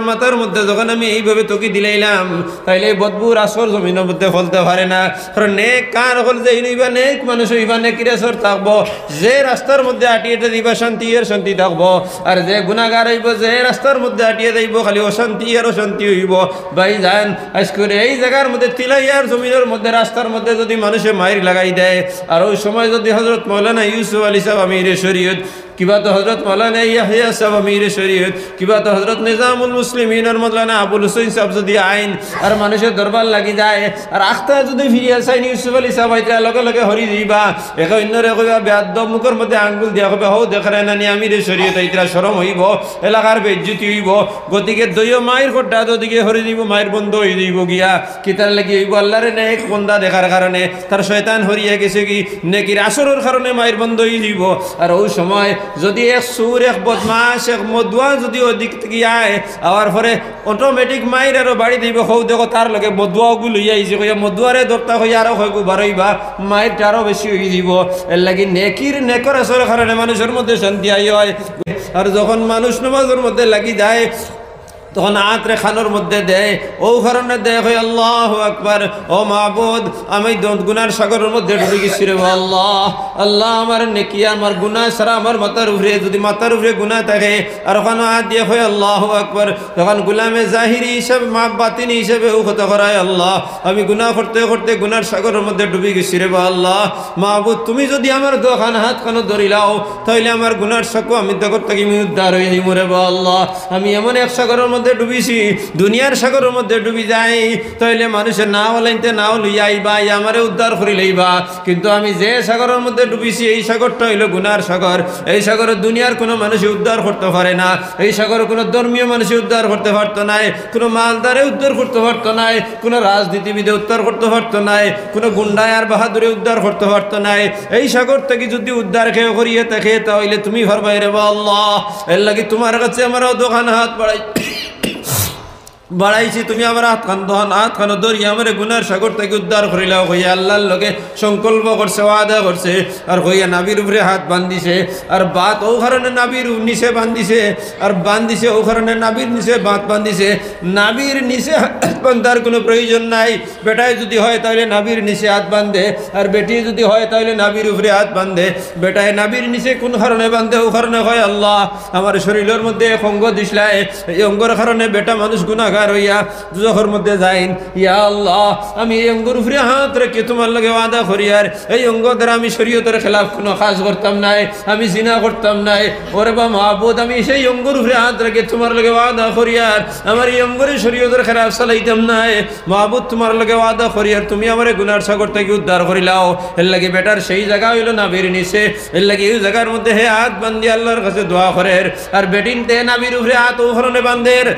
Speaker 1: মাথার মধ্যে যখন আমি এইভাবে তকি দিলাইলাম তাইলে বদবুর আসর জমিনের মধ্যে ফলতে পারে না। কারণ নেক কার হল যে ইবা নেক মানুষ হইবা নেকির আসর থাকবো, যে রাস্তার মধ্যে আটিয়ে দিবা শান্তি আর শান্তি থাকবো, আর যে গুনাহগার হইব যে রাস্তার মধ্যে আটিয়ে যাইব খালি অশান্তি আর অশান্তি হইব। ভাই যান আজ করে এই জায়গার মধ্যে তিলাইয়ার জমিনের মধ্যে রাস্তার মধ্যে যদি মানুষে মাইর লাগাই দেয়, আর ওই সময় যদি হযরত মাওলানা ইউসুফ আলী সাহেব আমিরে শরীয়ত, কিবা তো হযরত মাওলানা ইয়াহইয়া সাহেব আমিরে শরীয়ত, কিবা তো হযরত নিজামুল মুসলিমিন আর মাওলানা আবুল হুসাইন সাহেব যদি আইন আর মানুষের দরবার লাগি যায়, আর আখতা যদি ফিরিয়া চাইন ইউসুফ আলী সাহেব আইতে লগে লগে হরি দিবা, এক অন্যরে কইবা বেয়াদব মুখের মধ্যে আঙ্গুল দিয়া কইবা হও দেখরে নানি আমিরে শরীয়ত আইতরা শরম হইব, এলাকার বেইজ্জতি হইব। গতিকে দইও মায়ের খোটা দিকে হরি দিব, মায়ের বন্ধ হয়ে দিব গিয়া কিতার লাগি হইব আল্লাহরে নেক বন্দা দেখার কারণে তার শয়তান হরিয়া গেছে কি নেকির আসরের কারণে মায়ের বন্ধ হয়ে দিব। আর ওই সময় যদি এক সুর এক বদমাস এক মদুয়া যদি ওদিক থেকে আয় আবার পরে অটোমেটিক মায়ের আরো বাড়ি দিব, হৌ দেখো তার লগে মদুয়া গুলো আইছে কইয়া মদুয়ারে দরতা হইয়া আরো হইগু বাড়াইবা, মায়েরটা আরো বেশি হয়ে দিব। এর লাগি নেকির নেকর আসরের কারণে মানুষের মধ্যে শান্তি আই হয়। আর যখন মানুষ নামাজের মধ্যে লাগি যায় তখন আত্রে খানোর মধ্যে দেয়, ও কারণে দেয় হয় আল্লাহু আকবার, ও মাবুদ আমি গুনার সাগরের মধ্যে ডুবে গেছি রে আল্লাহ, আল্লাহ আমার নেকি আমার গুনাহ সারা আমার মাথার উপরে, যদি মাথার উপরে গুনাহ থাকে আর ওখানে হাত দিয়ে হয় আল্লাহু আকবার, তখন গুলামে জাহিরি হিসাবে মা বাতিনি হিসাবে ও কথা করায় আল্লাহ আমি গুনাহ করতে করতে গুনার সাগরের মধ্যে ডুবে গেছি রে আল্লাহ, মাবুদ তুমি যদি আমার দোকান হাত খানো ধরিলাও তাহলে আমার গুনার সাগর আমি তখন থেকে উদ্ধার হয়ে দিব রে আল্লাহ। আমি এমন এক সাগরের মধ্যে ডুবিছি দুনিয়ার সাগরের মধ্যে ডুবি যাই, তাইলে মানুষের নাও লাইনতে নাও লইয়া আইবা আমারে উদ্ধার করি লইবা, কিন্তু আমি যে সাগরের মধ্যে ডুবিছি এই সাগরটা হইল গুনার সাগর। এই সাগরে দুনিয়ার কোনো মানুষ উদ্ধার করতে পারে না, এই সাগরে কোনো ধর্মীয় মানুষ উদ্ধার করতে পারতো নাই, কোনো মালদারে উদ্ধার করতে পারতো নাই, কোনো রাজনীতিবিদে উদ্ধার করতে পারতো নাই, কোনো গুন্ডায় আর বাহাদুরে উদ্ধার করতে পারতো নাই। এই সাগর থেকে যদি উদ্ধার কেউ করিয়ে থাকে তাহলে তুমি ভারবাই রে আল্লাহ, এর লাগি তোমার কাছে আমার দোকান হাত বাড়াইছি, তুমি আমার হাত খানো ধরি আমার গুনার সাগর থেকে উদ্ধার করিলাও হইয়া আল্লাহর লোকে সংকল্প করছে, ওয়াদা করছে, আর হইয়া নাবির উপরে হাত বান্ধিছে, আর বাত ও কারণে নাবির নিচে বান্ধিছে, আর বান্ধিছে ও কারণে নাবির নিচে বাত বান্ধিছে। নাবির নিচে হাত বান্ধার কোনো প্রয়োজন নাই, বেটায় যদি হয় তাহলে নাবির নিচে হাত বান্ধে, আর বেটি যদি হয় তাহলে নাবির উপরে হাত বান্ধে। বেটায় নাবির নিচে কোন কারণে বান্ধে, ও কারণে হয় আল্লাহ আমার শরীরের মধ্যে এক অঙ্গ দিসলায়, এই অঙ্গর কারণে বেটা মানুষ গুনাহগার হইয়া দুজখের মধ্যে যাইন। ইয়া আল্লাহ আমি এই অঙ্গর উপরে হাত রেখে তোমার লগে ওয়াদা করি, আর এই অঙ্গ দ্বারা আমি শরীয়তের খেলাফ কোনো কাজ করতাম নাই, আমি জিনা করতাম নাই। ওরে বা মাহবুদ আমি সেই অঙ্গর উপরে হাত রেখে তোমার লগে ওয়াদা করি, আর আমার এই অঙ্গরে শরীয়তের খেলাফ চালাইতাম নাই। মাহবুদ তোমার লগে ওয়াদা করি, আর তুমি আমার গুনার সাগর থেকে উদ্ধার করিলাও। এর লাগে বেটার সেই জায়গা হইল নাবির নিচে, এর লাগে এই জায়গার মধ্যে হে হাত বান্ধি আল্লাহর কাছে দোয়া করের, আর বেটিন তে নাবির উপরে হাত ও কারণে বান্ধের।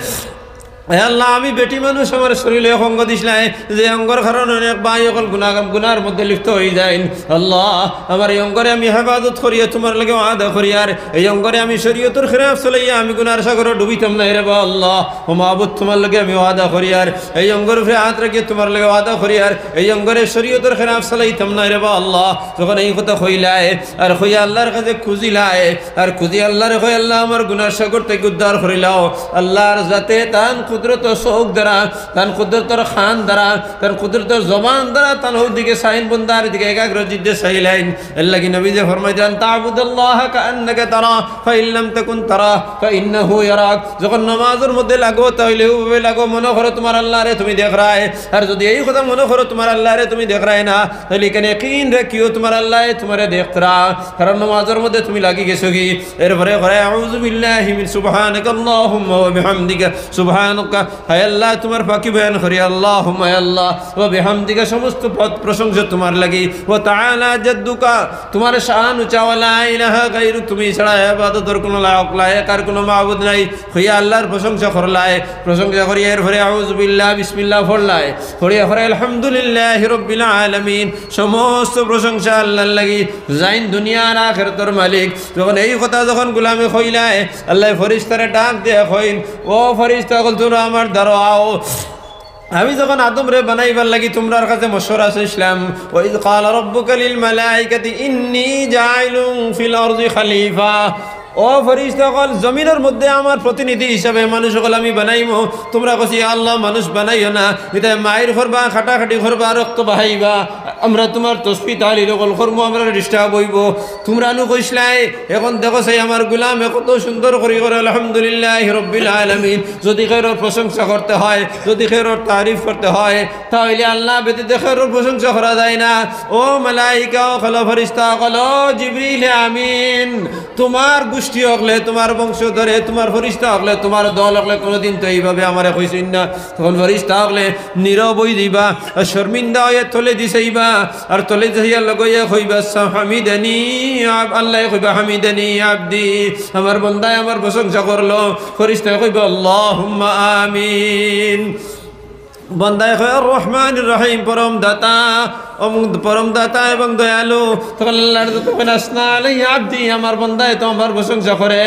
Speaker 1: আল্লাহ আমি বেটি মানুষ আমার শরীরে অঙ্গ দিস নাই, যে অঙ্গর কারণে অনেক ভাই অকল গুনার মধ্যে লিপ্ত হয়ে যায়। আল্লাহ আমার এই অঙ্গরে আমি হেফাজত করিয়া তোমার লাগে ওয়াদা করি, আর এই অঙ্গরে আমি শরীয়তের খেলাফ চলাইয়া আমি গুনার সাগরে ডুবিতাম না রে আল্লাহ। ও মাহবুদ তোমার লাগে আমি ওয়াদা করি, আর এই অঙ্গর উপরে হাত রেখে তোমার লাগে ওয়াদা করি, আর এই অঙ্গরে শরীয়তের খেলাফ চলাইতাম না রে আল্লাহ। যখন এই কথা হইলায় আর হইয়া আল্লাহর কাছে খুঁজিলায়, আর খুঁজি আল্লাহরে কই আল্লাহ আমার গুনার সাগর থেকে উদ্ধার করিলাও। আল্লাহর যাতে তান কুদরতর চোখ দ্বারা তান কুদরতর খান দ্বারা তান কুদরতর জবান দ্বারা তান দিকে সাইন বন্দার দিকে একাগ্র জিদ্দে সাইলাইন আল্লাহ কি নবী যে ফরমাইতেন তা'বুদাল্লাহ কাআন্নাকা তারা ফাইন লাম তাকুন তারা ফাইন্নাহু ইয়ারাক। যখন নামাজের মধ্যে লাগো তাহলে ওভাবে লাগো মনে করো তোমার আল্লাহরে তুমি দেখ রায়, আর যদি এই কথা মনে করো তোমার আল্লাহরে তুমি দেখ রায় না, তাহলে এখানে ইয়াকিন রাখিও তোমার আল্লাহ তোমারে দেখতরা, কারণ নামাজের মধ্যে তুমি লাগি গেছো কি। এরপরে করে আউযু বিল্লাহি মিন সুবহানাকা আল্লাহুম্মা ওয়া বিহামদিকা সুবহানাকা, হায় আল্লাহ তোমার পাকি বয়ান করি, আল্লাহুম্মা আল্লাহ ওয়া বিহামদিকা সমস্ত প্রশংসা তোমার লাগি, ওয়া তাআলা জাদ্দুকা তোমার শান উঁচা, ওয়া লা ইলাহা গায়রুক তুমি ছাড়া ইবাদতের কোনো লায়ক আর কোনো মাবুদ নাই, হইয়া আল্লাহর প্রশংসা করলাই, প্রশংসা করি। এরপরে আউযু বিল্লাহ বিসমিল্লাহ পড়লাই, পড়িয়া পরে আলহামদুলিল্লাহি রাব্বিল আলামিন সমস্ত প্রশংসা আল্লাহর লাগি যাইন দুনিয়ার আখিরাতের মালিক। যখন এই কথা যখন গোলামি কইলাই আল্লাহ ফেরেশতারে ডাক দিয়া কইন, ও ফেরেশতা কল তোমরা আমার দ্বারা আও। আমি যখন আদম রে বানাইবার লাগি তোমরার কাছে মশওয়ারা চাইছিলাম, ওয়া ইয ক্বালা রাব্বুকা লিল মালাইকাতি ইন্নী জাইলুন ফিল আরদি খলিফা, ও ফেরেশতা কল জমিনের মধ্যে আমার প্রতিনিধি হিসাবে মানুষ সকল আমি বানাইমো। তোমরা কছি আল্লাহ মানুষ বানাইও না, এটা মায়ের করবা খাটাখাটি করবা রক্ত বাহাইবা, আমরা তোমার তসবিহ তাহলিল কল করবো, আমরা ডিস্টার্ব হইব। তোমরা নু কইসলাই এখন দেখো সেই আমার গুলাম কত সুন্দর করি করে আলহামদুলিল্লাহি রাব্বিল আলামিন। যদি খেরোর প্রশংসা করতে হয়, যদি খেরোর তারিফ করতে হয়, তাহলে আল্লাহ ব্যতীত খেরোর প্রশংসা করা যায় না। ও মালাইকা ও ফেরেশতা কল জিবরিল আমিন, তোমার গোষ্ঠী হকলে তোমার বংশ ধরে তোমার ফেরেশতা হকলে তোমার দল হকলে কোনোদিন তো এইভাবে আমারে কইছেন না। তখন ফেরেশতা হকলে নীরব হই দিবা, আর শর্মিন্দা হয়ে তলে দিছেইবা, আর তলে যাইয়া লগাইয়া কইবা হামিদানি, আল্লাহ কইবা হামিদানি আবদি, আমার বান্দায় আমার প্রশংসা করলো। ফেরেশতা কইবা আল্লাহুম্মা আমিন। বন্দায় কয় আর রহমান রহিম পরম দাতা, পরম দাতা এবং দয়ালু। তখন আল্লাহর তখন আসনা আলাইহি আবদি, আমার বন্দায় তো আমার প্রশংসা করে।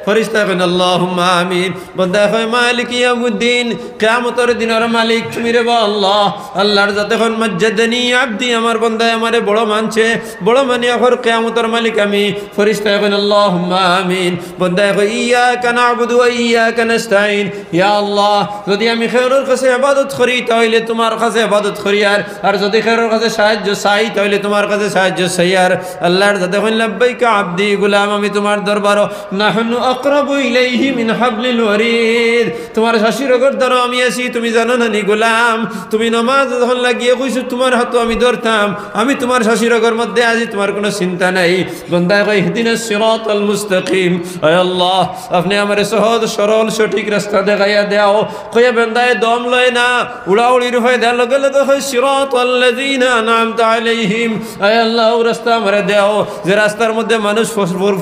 Speaker 1: ফেরেশতা কয় আল্লাহুম্মা আমিন। বন্দায় কয় মালিক ইয়াউমুদ্দিন, কিয়ামতের দিনের মালিক তুমি রে আল্লাহ। আল্লাহর যাতে কোন মাজ্জাদানি আবদি, আমার বন্দায় আমারে বড় মানছে, বড় মানি আখর কিয়ামতের মালিক আমি। ফেরেশতা কয় আল্লাহুম্মা আমিন। বন্দায় কয় ইয়াকা না'বুদু ওয়া ইয়াকা নাস্তাঈন, ইয়া আল্লাহ যদি আমি খেরের কাছে ইবাদত করি তাহলে তোমার কাছে ইবাদত করি, আর যদি খেরের কাছে সাহায্য চাই তাহলে তোমার কাছে সাহায্য চাই। আর আল্লাহর যাতে কইন লাব্বাইকা আবদি, গোলাম আমি তোমার দরবারও নাহনু আকরাবু ইলাইহি মিন হাবলিল ওয়ারিদ, তোমার শাশিরগর দ্বারা আমি আছি। তুমি জানো না নি গোলাম, তুমি নামাজ যখন লাগিয়ে কইছো তোমার হাতও আমি ধরতাম, আমি তোমার শাশিরগর মধ্যে আছি, তোমার কোনো চিন্তা নাই। বন্দায় কয় ইহদিনাস সিরাতাল মুস্তাকিম, আয় আল্লাহ আপনি আমারে সহজ সরল সঠিক রাস্তা দেখাইয়া দাও। কইয়া বন্দায় দম লয় না, উড়াউড়ির হয়ে দেওয়ার লগে লগে হয় সিরাতাল্লাযীনা আনআমতা আলাইহিম, আয় আল্লাহ ও রাস্তা আমারে দাও যে রাস্তার মধ্যে মানুষ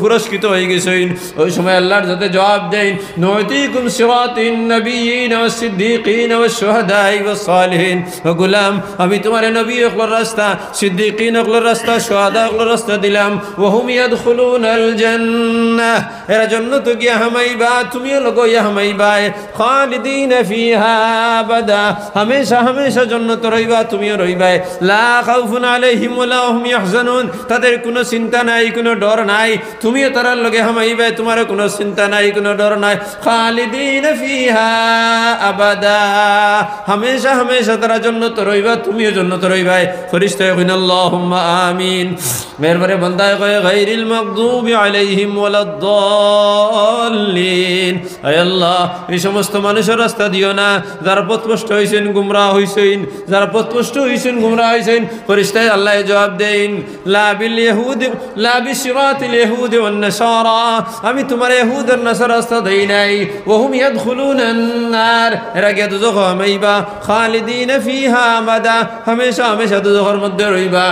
Speaker 1: পুরস্কৃত হয়ে গেছেন। ওই সময় আল্লাহর যাতে জবাব দেন নুতিকুম সিরাতিন নাবিয়্যিন ওয়াস সিদ্দীকিন ওয়াস শুহাদাই ওয়াস সালিহিন, ও গোলাম আমি তোমার নবী হকলের রাস্তা, সিদ্দীকিন হকলের রাস্তা, শুহাদা হকলের রাস্তা দিলাম। ওয়া হুম ইয়াদখুলুনাল জান্নাহ, এরা জান্নাতে গিয়া হামাইবা, তুমিও লগো ইয়া হামাইবা, খালিদিনা ফিহা আবাদা, হামেশা হামেশা জান্নাত রইবা, তুমিও রইবা। লা খাউফুন আলাইহিম ওয়ালা হুম ইয়াহজানুন, তাদের কোনো চিন্তা নাই, কোনো ডর নাই, তুমিও তারার লগে হামাইবা, তোমারও কোনো চিন্তা নাই, কোনো ডর নাই। খালিদিনা ফিহা আবাদা, হামেশা হামেশা তারা জান্নাত রইবা, তুমিও জান্নাত রইবা। ফেরেশতা কইন আল্লাহুম্মা আমিন। মেরবারে বান্দায় কয় গায়রিল মাগদুবি আলাইহিম ওয়ালাদ-দাল্লিন, আয় আল্লাহ এই সমস্ত মানুষের রাস্তা দিও না যারা পথভ্রষ্ট হইছেন, গুমরাহ হইছেন, যারা পথভ্রষ্ট হইছেন, গুমরাহ হইছেন। ফেরেশতায় আল্লাহ জবাব দেন লা বিল ইহুদ লা বিশরাতিল ইহুদ ওয়ান নাসারা, আমি তোমার ইহুদ আর নাসারা রাস্তা দেই নাই। ওয়া হুম ইয়াদখুলুনান নার, এরা গিয়ে দুজখ হইবা, খালিদিনা ফিহা আবাদা, হামেশা হামেশা দুজখের মধ্যে রইবা,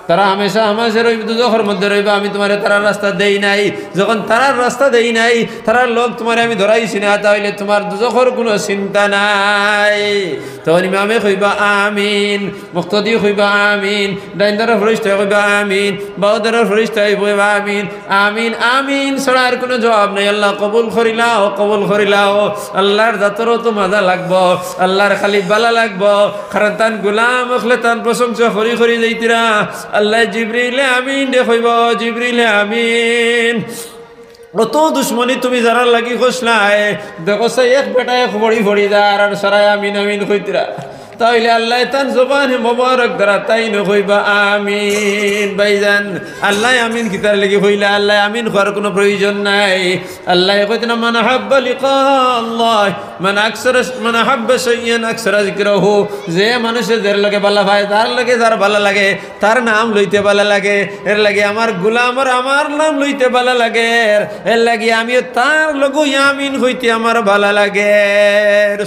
Speaker 1: তারা হামেশা হামেশা রইবে দুজখের মধ্যে রইবা। আমি তোমার তারার রাস্তা দেই নাই, যখন তারার রাস্তা দেই নাই, তারার লোক তোমার আমি ধরাইছি না, তাহলে তোমার দুজখের কোনো চিন্তা নাই। তখন ইমামে কইবা আমিন, মুক্তদি কইবা আমিন, ডাইনদারের ফেরেশতা কইবা আমিন, বাউদারের ফেরেশতা কইবা আমিন। আমিন আমিন ছাড়া আর কোনো জবাব নাই। আল্লাহ কবুল করিলাও, কবুল করিলাও। আল্লাহর জাতরও তো মজা লাগবো, আল্লাহর খালি বালা লাগবো, কারণ তান গোলাম হলে তান প্রশংসা করি করি যাইতিরা। আল্লাহ জিবরিলে আমিন দেখইব, জিবরিলে আমিন। অত দুশ্মনী তুমি যারা লাগি খসলাই দেখো সে এক বেটায় ফড়ি ফড়ি যার আর সারাই আমিন আমিন কইতরা তাইলে আল্লাহ তান জবানে মোবারক দ্বারা তাই নইবা আমিন ভাইজান। আল্লাহ আমিন কিতার লাগি হইলা আল্লাহ আমিন করার কোনো প্রয়োজন নাই। আল্লাহ কইতেন মান হাব্বা লিকা আল্লাহ মান হাব্বা শাইয়ান আকসারা যিকরাহু, যে মানুষের যার লগে ভালো ভাই তার লগে যার ভালো লাগে তার নাম লইতে ভালো লাগে, এর লাগে আমার গোলাম আর আমার নাম লইতে ভালো লাগে, এর লাগে আমি তার লগো আমিন হইতে আমার ভালো লাগে।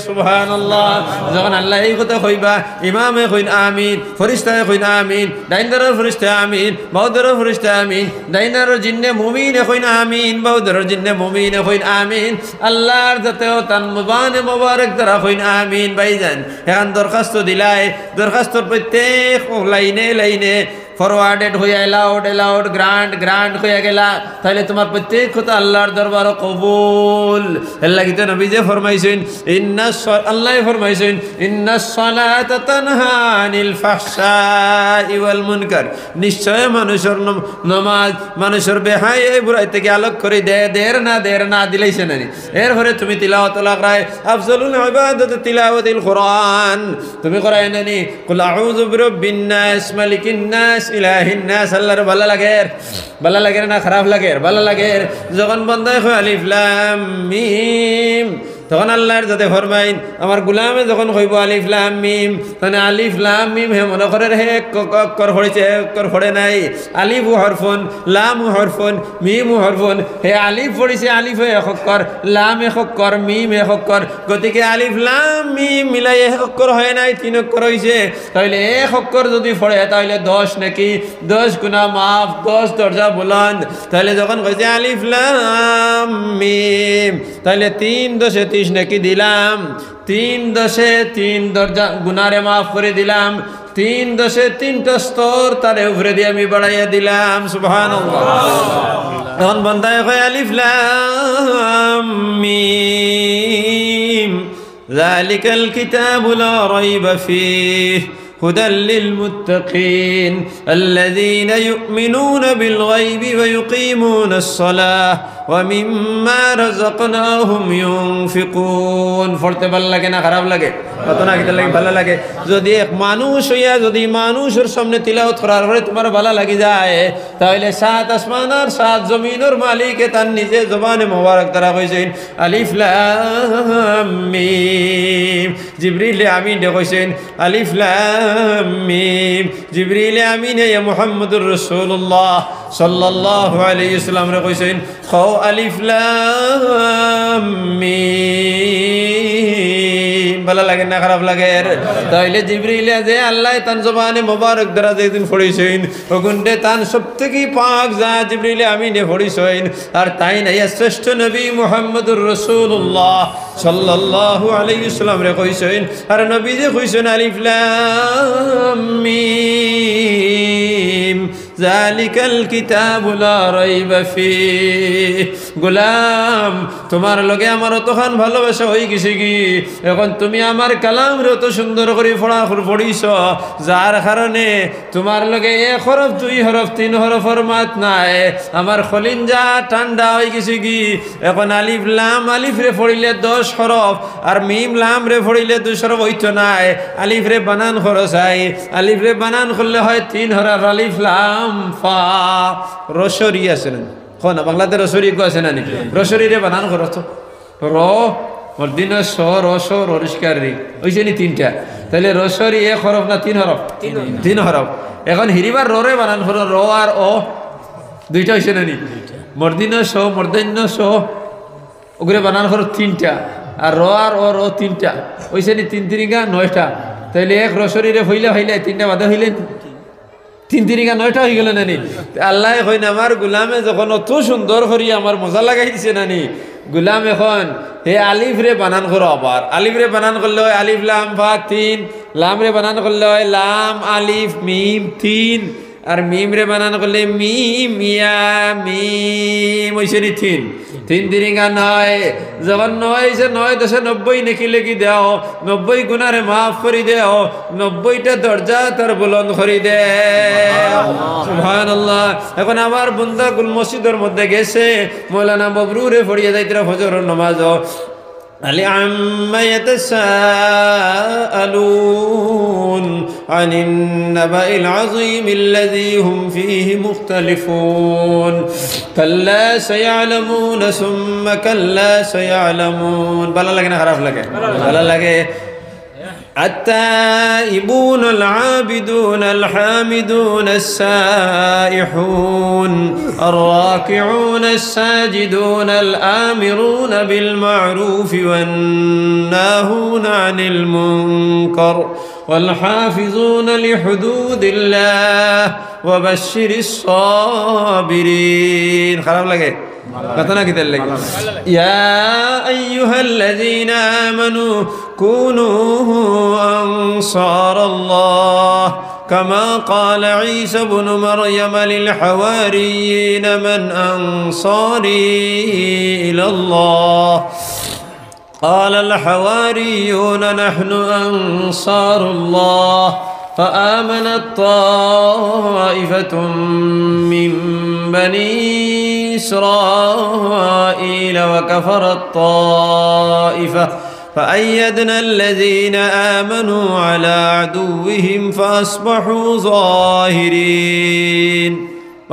Speaker 1: সুবহানাল্লাহ। যখন আল্লাহ এই কথা কইবা ইমামে কইন আমিন, ফেরেশতায়ে কইন আমিন, ডাইনদারের ফেরেশতা আমিন, বাউদারের ফেরেশতা আমিন, ডাইনারের জিন্নে মুমিনে কইন আমিন, বাউদারের জিন্নে মুমিনে কইন আমিন, আল্লাহর যাতেও তান মুবানে মুবারক দ্বারা কইন আমিন। ভাইজান এখন দরখাস্ত দিলাই, দরখাস্তর প্রত্যেক লাইনে লাইনে ফরওয়ার্ডেড হয়ে এলাউড এলাউড গ্রান্ট গ্রান্ট হয়ে গেলা, তাহলে তোমার প্রত্যেক কথা আল্লাহর দরবার কবুল। এর লাগি তো নবী যে ফরমাইছেন আল্লাহ ফরমাইছেন ইন্নাস সালাতা তানহা আনিল ফাহশাই ওয়াল মুনকার, নিশ্চয় মানুষের নামাজ মানুষের বেহাই বুরাই থেকে আলোক করে দেয়, দের না দিলাইছে না। এরপরে তুমি তিলাওয়াত লাগরাই আফজলুল ইবাদত তিলাওয়াতুল কোরআন তুমি করাই নানি কুল আউযু বিরাব্বিন নাস মালিকিন নাস ইলাহিন নাস। আল্লাহর ভালো লাগে না খারাপ লাগে? ভালো লাগে। যখন বন্দায় হয় আলিফ লাম মিম তখন আল্লাহর যাতে ফরমাইন আমার গুলামে যখন কইব আলিফ লাম মিম, মানে আলিফ লাম মিম হে মনে করে হে অক্ষর হয়েছে অক্ষর পড়ে নাই, আলিফ হরফুন লাম হরফুন মিম হরফুন, হে আলিফ পড়েছে আলিফ এক অক্ষর লাম এক অক্ষর মিম এক অক্ষর, গতিকে আলিফ লাম মিম মিলাই এক অক্ষর হয় নাই 3 অক্ষর হয়েছে, তাহলে এক অক্ষর যদি পড়ে তাহলে 10 নাকি 10 গুণা মাফ 10 দরজা বুলন্দ। তাহলে যখন কইছে আলিফ লাম মিম তাহলে 3 10 30 নাকি দিলাম, 3 10 3 দরজা গুনারে মাফ করে দিলাম, 3 10 3টা স্তর তারে উপরে দিয়ে আমি বাড়াইয়া দিলাম। সুবহানাল্লাহ। তখন বান্দায় কয় আলিফ লাম মিম যালিকাল কিতাবু লা রাইবা ফীহি هدى للمتقين الذين يؤمنون بالغيب ويقيمون الصلاة ومما رزقناهم ينفقون। পড়তে ভালো লাগে না খারাপ লাগে? কত না কিতা লাগে ভালো লাগে। যদি এক মানুষ হইয়া যদি মানুষের সামনে তিলাওয়াত করার পরে তোমার ভালো লাগি যায়, তাহলে 7 আসমান আর 7 জমিনের মালিকে তার নিজে জবানে মোবারক দ্বারা কইছেন আলিফ লাম মিম। জিবরিল আমিন কইছেন আলিফ লাম মিম। জিবরিল আমিন ইয়া মুহাম্মদুর রাসূলুল্লাহ সাল্লাল্লাহু আলাইহি ওয়াসাল্লাম রে কইছেন খাও আলিফ লাম মিম। ভালো লাগে না খারাপ লাগে? তাইলে জিবরিল যে আল্লাহ তান জবানে মোবারক দ্বারা যেদিন পড়িছেন ওগুনতে তান সবথেকে পাক যা জিবরিল আমিনে পড়িছেন, আর তাই নাই শ্রেষ্ঠ নবী মুহাম্মদুর রাসূলুল্লাহ সাল্লাল্লাহু আলাইহি ওয়াসাল্লাম রে কইছেন, আর নবী যে কইছেন আলিফ লাম মিম যালিকাল কিতাবু লা রাইবা ফীহি। গোলাম তোমার লগে আমার অতখান ভালোবাসা হয়ে গেছে কি এখন তুমি আমার কালাম রে অত সুন্দর করে পড়িছ, যার কারণে তোমার লগে 1 হরফ 2 হরফ 3 হরফের মাত নাই, আমার খলিঞ্জা ঠান্ডা হয়ে গেছে কি এখন আলিফ লাম আলিফ রে পড়িলে 10 হরফ আর মিম লাম রে পড়িলে 2 হরফ হইতো নাই, আলিফ রে বানান খরচ হয়, আলিফ রে বানান করলে হয় 3 হরফ আলিফ লাম ফা। রসরি আছে না কোন বাংলাতে রসরি কো আছে না নি? রসরি রে বানান খরচ র মর্দিন স রস ররিষ্কার রে ওইছে নি 3টা, তাহলে রসরি 1 হরফ না 3 হরফ? 3 হরফ। এখন হিরিবার র রে বানান খরচ র আর অ 2টা হইছে না নি? মর্দিন স মর্দিন্য স ওগুলো বানান খরচ 3টা, আর র আর ও র 3টা ওইছে নি 3 3 9টা, তাহলে 1 রসরি রে হইলে 3টা বাদে হইলে 3 3 9টা হয়ে গেল নানি। আল্লাহ কইন আমার গুলামে যখন অত সুন্দর করি আমার মজা লাগাই দিছে নানি, গুলাম এখন হে আলিফ রে বানান করো, আবার আলিফ রে বানান করলে হয় আলিফ লাম ফা 3, লাম রে বানান করলে হয় লাম আলিফ মিম 3, আর মিম রে বানান করলে মিম ইয়া মিম হইছে নি তিন তিন তিরিঙ্গা নয় যখন 9 নেকি লেখি দেও 90 গুনারে মাফ করে দেও 90টা দরজা তার বুলন্দ করে দে সুবহানাল্লাহ। এখন আমার বন্দা গুল মসজিদের মধ্যে গেছে মৌলানা ববরুরে পড়িয়ে যাইতরা ফজরের নামাজ عما يتساءلون عن النبأ العظيم الذي هم فيه مختلفون كلا سيعلمون ثم كلا سيعلمون بلا لگنا خراب لگے بلا لگے التائبون العابدون الحامدون السائحون الراكعون الساجدون الآمرون بالمعروف والناهون عن المنكر والحافظون لحدود الله وبشر الصابرين خراب لگے قطنا كده لك يا أيها الذين آمنوا كونوا أنصار الله كما قال عيسى بن مريم للحواريين من أنصاري إلى الله قال الحواريون نحن أنصار الله فآمنت طائفة من بني إسرائيل وكفرت طائفة فأيدنا الذين آمنوا على عدوهم فأصبحوا ظاهرين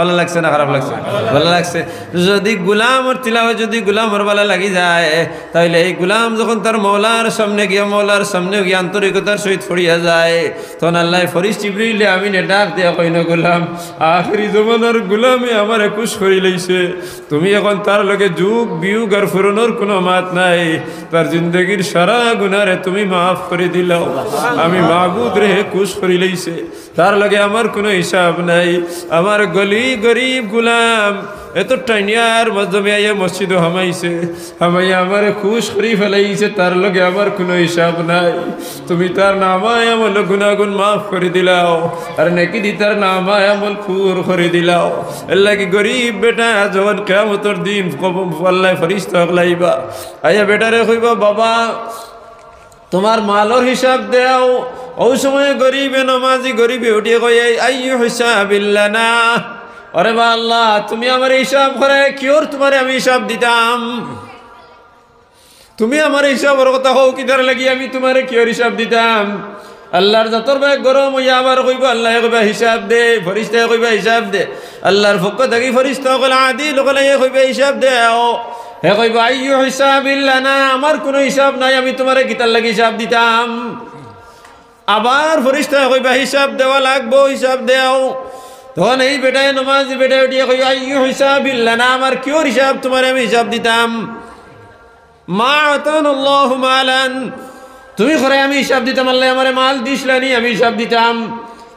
Speaker 1: ভালো লাগছে না খারাপ লাগছে ভালো লাগছে যদি গোলামর তিলাওয়াত যদি গোলামর ভালো লাগি যায় তাহলে এই গোলাম যখন তার মওলার সামনে গিয়ে মওলার সামনে গিয়ে আন্তরিকতার সহিত ফড়িয়া যায় তখন আল্লাহ ফরিস্তা জিবরিল আমিনে ডাক দেয়া কইন গোলাম আখরি জমানার গোলামে আমারে খুশ করি লইছে তুমি এখন তার লগে যুগ বিয়োগ আর ফুরনোর কোনো মাত নাই তার জিন্দগির সারা গুনারে তুমি মাফ করে দিলাও আমি মাবুদ রে খুশ করি লইছে তার লগে আমার কোনো হিসাব নাই আমার গলি গরিব গুলাম এত টাইনিয়ার মাধ্যমে আইয়া মসজিদে হামাইছে হামাইয়া আমার খুশ করি ফেলাইছে তার লগে আমার কোনো হিসাব নাই তুমি তার নামায় আমল গুনাগুন মাফ করে দিলাও আর নাকি দি তার নামায় আমল পুর করে দিলাও আল্লাহ কি গরিব বেটা যখন কিয়ামতের দিন আল্লাহ ফেরেশতা হলাইবা আইয়া বেটারে কইবা বাবা তোমার মালর হিসাব দেও ওই সময় গরিবে নমাজি গরিবে উঠিয়ে কই আইয়ু হিসাবিল্লানা আরে বা আল্লাহ তুমি আমার হিসাব করে কিওর তোমারে আমি হিসাব দিতাম তুমি আমার হিসাবের কথা হও কিদার লাগি আমি তোমারে কিওর হিসাব দিতাম আল্লাহর যতর ভাই গরম হইয়া আবার কইব আল্লাহ কইবা হিসাব দে ফেরেশতা কইবা হিসাব দে আল্লাহর পক্ষ থেকে ফেরেশতা কইলা আদিল কইলা কইবা হিসাব দে হে কইবা আইয়ু হিসাবিল্লানা আমার কোনো হিসাব নাই আমি তোমারে কিতার লাগি হিসাব দিতাম আবার ফেরেশতা কইবা হিসাব দেওয়া লাগবো হিসাব দেও তখন এই বেটায় নমাজি বেটায় উঠিয়ে কই আইয়ু হিসাবিল্লানা আমার কিওর হিসাব তোমারে আমি হিসাব দিতাম মা আতানাল্লাহু মালান তুমি করে আমি হিসাব দিতাম আল্লাহ আমারে মাল দিছলানি আমি হিসাব দিতাম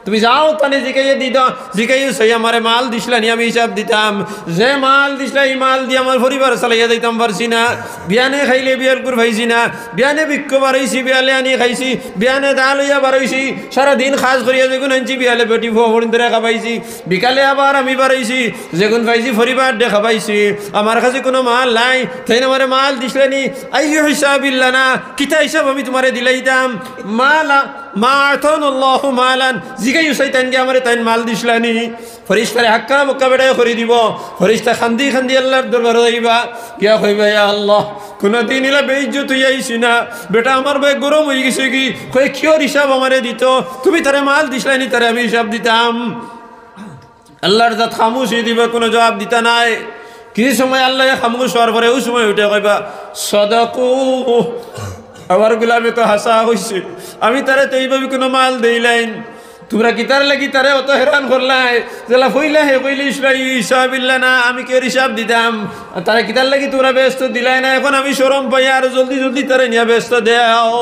Speaker 1: তুমি যাও তানে জিকাইয়ে দিদা জিকাইও সেই আমারে মাল দিছলানি আমি হিসাব দিতাম যে মাল দিছলা এই মাল দিয়ে আমার পরিবার চালাইয়া দিতাম পারছি না বিয়ানে খাইলে বিয়ার কুর ভাইছি না বিয়ানে বিক্ষ বাড়াইছি বিয়ালে আনি খাইছি বিয়ানে দাল হইয়া বাড়াইছি সারাদিন খাস করিয়া যেগুন আনছি বিয়ালে বেটি ফোন ধরে খাবাইছি বিকালে আবার আমি বাড়াইছি যেগুন পাইছি পরিবার দেখা পাইছি আমার কাছে কোনো মাল নাই তাই আমারে মাল দিছলানি আইয়ু হিসাবিল্লানা কিতা হিসাব আমি তোমারে দিলাইতাম মালা মা আতানাল্লাহু মালান জিগাইও শয়তান কে আমারে তাইন মাল দিছলানি ফেরেশতারে হাক্কা মক্কা বেটায় করে দিব ফেরেশতা খান্দি খান্দি আল্লাহর দরবারে যাইবা কিয়া কইবা ইয়া আল্লাহ কোন দিন ইলা বেইজ্জত হইয়াইছি না বেটা আমার ভাই গরম হই গেছে কি কই কিওর হিসাব আমারে দিত তুমি তারে মাল দিছলানি তারে আমি হিসাব দিতাম আল্লাহর জাত খামোশ হই দিবা কোনো জবাব দিতা নাই কিছু সময় আল্লাহ খামোশ হওয়ার পরে ওই সময় উঠে কইবা সাদাকু আমার গোলামে তো হাসা হইছে আমি তারে তো এইভাবে কোনো মাল দেইলাইন তোমরা কিতার লাগি তারে অত হেরান করলাই যেলা ফইলা হে কইলি হিসাবিল্লানা আমি কি হিসাব দিতাম তারে কিতার লাগি তোমরা ব্যস্ত দিলাই না এখন আমি শরম পাই আর জলদি জলদি তারে নিয়ে ব্যস্ত দেও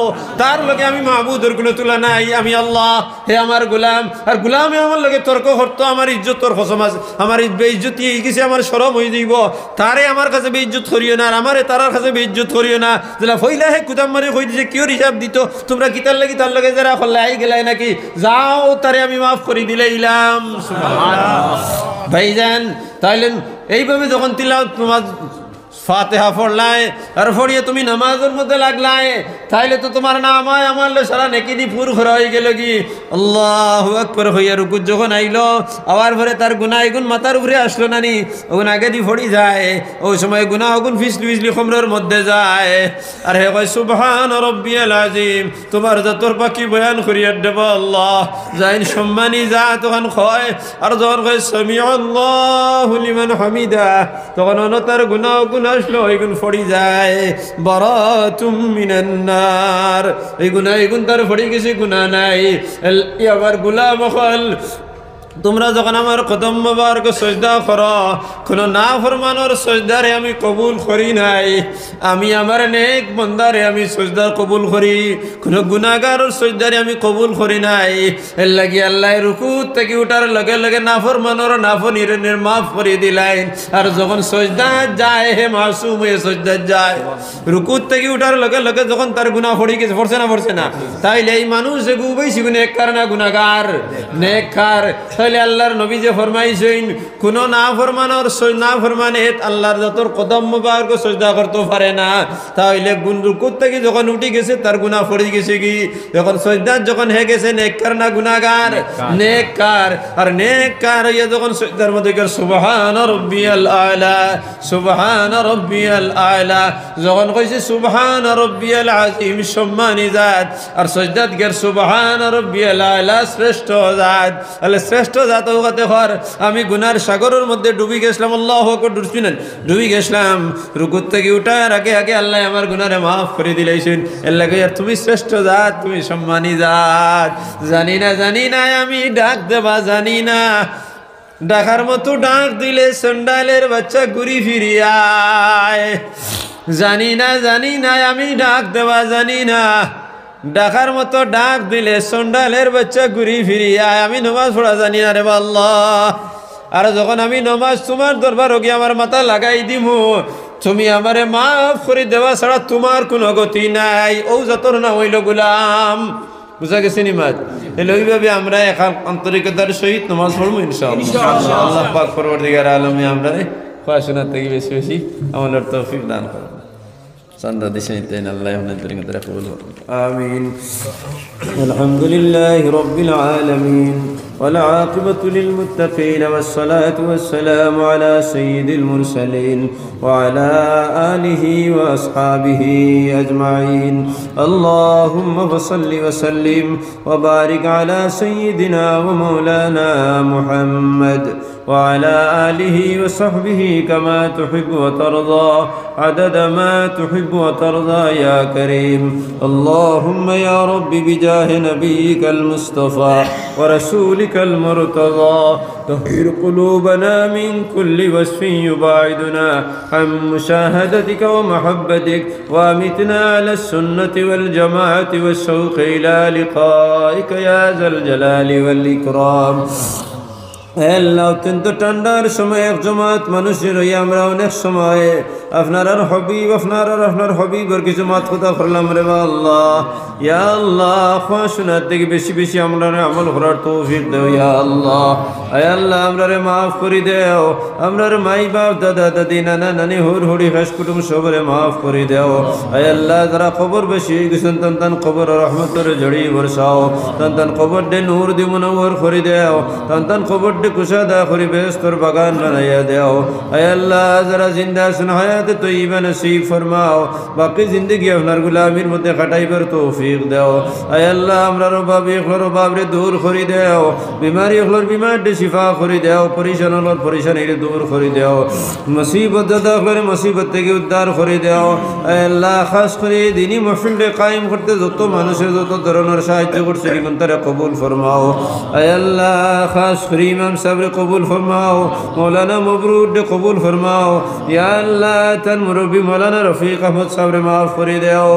Speaker 1: তার লগে আমি মাহবুদের কোনো তুলা নাই আমি আল্লাহ হে আমার গোলাম আর গোলামে আমার লগে তর্ক করতো আমার ইজ্জতর কসম আছে আমার বেইজ্জতি হয়ে গেছে আমার শরম হয়ে যাইব তারে আমার কাছে বেইজ্জত করিও না আর আমারে তারার কাছে বেইজ্জত করিও না যেলা ফইলা হে কুদাম মারি কই দিছে কিওর হিসাব দিত তোমরা কিতার লাগি তার লগে যারা ফলাই গেলাই নাকি যাও তারে আমি মাফ করে দিলাম। ভাইজান তাইলে এইভাবে যখন তিলাওয়াত নামাজ ফাতিহা পড়লাই আর পড়িয়ে তুমি নামাজের মধ্যে লাগলাই, তাইলে তো তোমার নামায় আমার সারা নেকি দি পুর খরা হয়ে গেল কি আল্লাহু আকবার হইয়া রুকুত যখন আইলো আবার পরে তার গুনাহ গুণ মাথার উপরে আসলো না নি, ওগুন আগে দি পড়ি যায়, ওই সময় গুনাহ গুণ ফিসলি ফিসলি খমরের মধ্যে যায়। আর হে কয় সুবহান রব্বিয়াল আযীম, তোমার যতর পাখি বয়ান করিয়া দেব আল্লাহ যাইন সম্মানী যা তখন কয়, আর যখন কয় সামিআল্লাহু লিমান হামিদা তখন তার গুনাহ গুণ আসলো এগুন ফড়ি যায়। বারাতুম মিনান নার, এই গুণ তার ফড়ি গেছে, গুনাহ নাই। আবার গোলাম হল তোমরা যখন আমার কদম মোবারক সজদা করো, কোনো না ফরমানোর সজদারে আমি কবুল করি নাই, আমি আমার নেক বন্দারে আমি সজদা কবুল করি, কোনো গুনাহগারের সজদারে আমি কবুল করি নাই। এর লাগি আল্লাহ রুকুত থেকে উঠার লগে লগে না ফরমানোর নাফনির মাফ করে দিলেন। আর যখন সজদা যায় হে মাসুম হয়ে সজদা যায়, রুকুত থেকে উঠার লগে লগে যখন তার গুনাহ পড়ে গেছে, পড়ছে না, তাইলে এই মানুষ বেশি নেককার না গুনাহগার? নেককার। তাহলে আল্লাহর নবী যে ফরমাইছেন কোন না ফরমানোর না ফরমানে আল্লাহর যতর কদম মুবারক সজদা করতে পারে না, তাহলে রুকুত থেকে যখন উঠে গেছে তার গুনাহ পড়ে গেছে কি? যখন সজদা যখন হয়ে গেছে নেককার না গুনাহগার? নেককার। আর নেককার হইয়া যখন সজদার মধ্যে গেল সুবহান রাব্বিয়াল আলা, সুবহান রাব্বিয়াল আলা যখন কইছে সুবহান রাব্বিয়াল আযীম সম্মানী জাত, আর সজদাত গেল সুবহান রাব্বিয়াল আলা শ্রেষ্ঠ জাত। আল্লাহ শ্রেষ্ঠ জাত ওখাতে হর আমি গুনার সাগরের মধ্যে ডুবি গেছিলাম, আল্লাহু আকবার ডুবছি না, ডুবি গেছিলাম, রুকুত থেকে উঠার আগে আগে আল্লাহ আমার গুনারে মাফ করে দিলেছেন। এর লাগে আর তুমি শ্রেষ্ঠ জাত, তুমি সম্মানী জাত। জানি না আমি ডাক দেবা জানি না, ডাকার মতো ডাক দিলে সন্ডালের বাচ্চা ঘুরি ফিরিয়ায়। জানি না আমি ডাক দেবা জানি না, ডাকার মতো ডাক দিলে সন্ডালের বাচ্চা ঘুরি ফিরিয়ায়। আমি নমাজ পড়া জানি না রে আল্লাহ, আর যখন আমি নমাজ তোমার দরবার গিয়ে আমার মাথা লাগাই দিমু, তুমি আমারে মাফ করে দেওয়া ছাড়া তোমার কোনো গতি নাই। ও যতর না হইল গুলাম, বুঝা গেছে নি মাত? এলে ওইভাবে আমরা এখন আন্তরিকতার সহিত নমাজ পড়বো ইনশাআল্লাহ। আল্লাহ পাক পরবর্তীকার আলমে আমরা পড়াশোনার থেকে বেশি বেশি আমাদের তৌফিক দান করবো। صندى دشيتين الله يهديك ترقبل آمين. الحمد لله رب العالمين والعاقبة للمتقين والصلاة والسلام على سيد المرسلين وعلى آله وأصحابه أجمعين. اللهم صل وسلم وبارك على سيدنا ومولانا محمد وعلى آله وصحبه كما تحب وترضى عدد ما تحب وترضى يا كريم. اللهم يا رب بجاه نبيك المصطفى ورسولك المرتضى طهر قلوبنا من كل وصف يباعدنا عن مشاهدتك ومحبتك، وامتنا على السنة والجماعة والشوق إلى لقائك يا ذا الجلال والإكرام. আল্লাহ অত্যন্ত ঠান্ডার সময় এক জমাত মানুষের হইয়া আমরা অনেক সময় আপনার হবিবর কিছু মাত কথা করলাম রে আল্লাহ। ইয়া আল্লাহ শোনার থেকে বেশি বেশি আমরা আমল করার তৌফিক দেও ইয়া আল্লাহ। আয় আল্লাহ আমরারে মাফ করে দেও, আমরার মাই বাপ দাদা দাদি নানা নানি হুর হুড়ি হাস কুটুম সবরে মাফ করে দেও। আয় আল্লাহ যারা খবর বেশি গেছেন তান খবর রহমতের জড়ি বর্ষাও, তান খবর দে নূর দি মুনওয়ার করে দেও, তান খবর দে কুশাদা করে বেহেশতের বাগান বানাইয়া দেও। আয় আল্লাহ যারা জিন্দা আছেন হায়াতে তয়্যিবা নসিব ফরমাও, বাকি জিন্দগি আপনার গুলামির মধ্যে কাটাইবার তৌফিক দেও। আয় আল্লাহ আমরার অভাবে দূর করে দেও, বিমারি হলোর বিমার শিফা করে দেও, পরিশান হলোর পরিশানির দূর করে দেও, মুসিবত দাদা হলোর মুসিবত থেকে উদ্ধার করে দেও। আয় আল্লাহ খাস করে দিনী মাহফিলকে কায়েম করতে যত মানুষের যত ধরনের সাহায্য করছে তারা কবুল ফরমাও। আয় আল্লাহ খাস করে ইমাম ইমাম সাহেব কবুল ফরমাও, মৌলানা মবরুর কবুল ফরমাও। ইয়া আল্লাহ তার মুরব্বী মৌলানা রফিক আহমদ সাহেব মাফ করে দেও।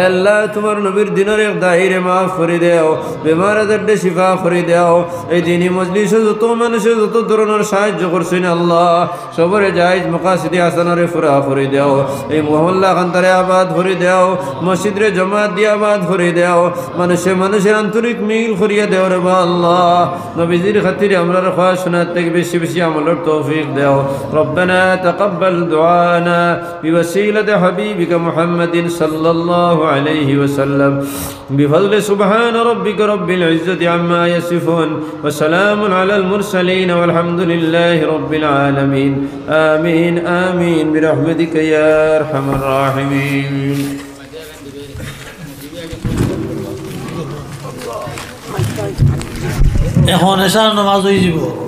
Speaker 1: আল্লাহ তোমার নবীর দিনের এক দাহিরে মাফ করে দেও, বেমার আজারকে শিফা করে দেও। এই দিনই মজলিসে যত মানুষের যত ধরনের সাহায্য করছেন আল্লাহ সবরে জায়েজ মাকাসিদে হাসানারে পুরা করে দেও। এই মহল্লা খানতারে আবাদ করে দেও, মসজিদরে জমাত দিয়ে আবাদ করে দেও, মানুষের আন্তরিক মিল করিয়া দেও রে আল্লাহ। নবীজির খাতিরে আমরা খাওয়া শোনার থেকে বেশি বেশি আমলের তৌফিক দেও। রব্বানা তাকাব্বাল দুআনা বিওয়াসিলাতি হাবিবিকা মুহাম্মাদিন সাল্লাল্লাহু আলাইহি ওয়াসাল্লাম বিফadli সুবহান রাব্বিকা রাব্বিল ইজ্জাতি আম্মা ইয়াসিফুন ওয়া সালামুন আলাল মুরসালিন ওয়ালহামদুলিল্লাহি রাব্বিল আলামিন। আমিন আমিন বিরহমাতিকা ইয়া আরহামার রাহিমিন।
Speaker 2: এখন এশার নামাজ হয়ে যাব।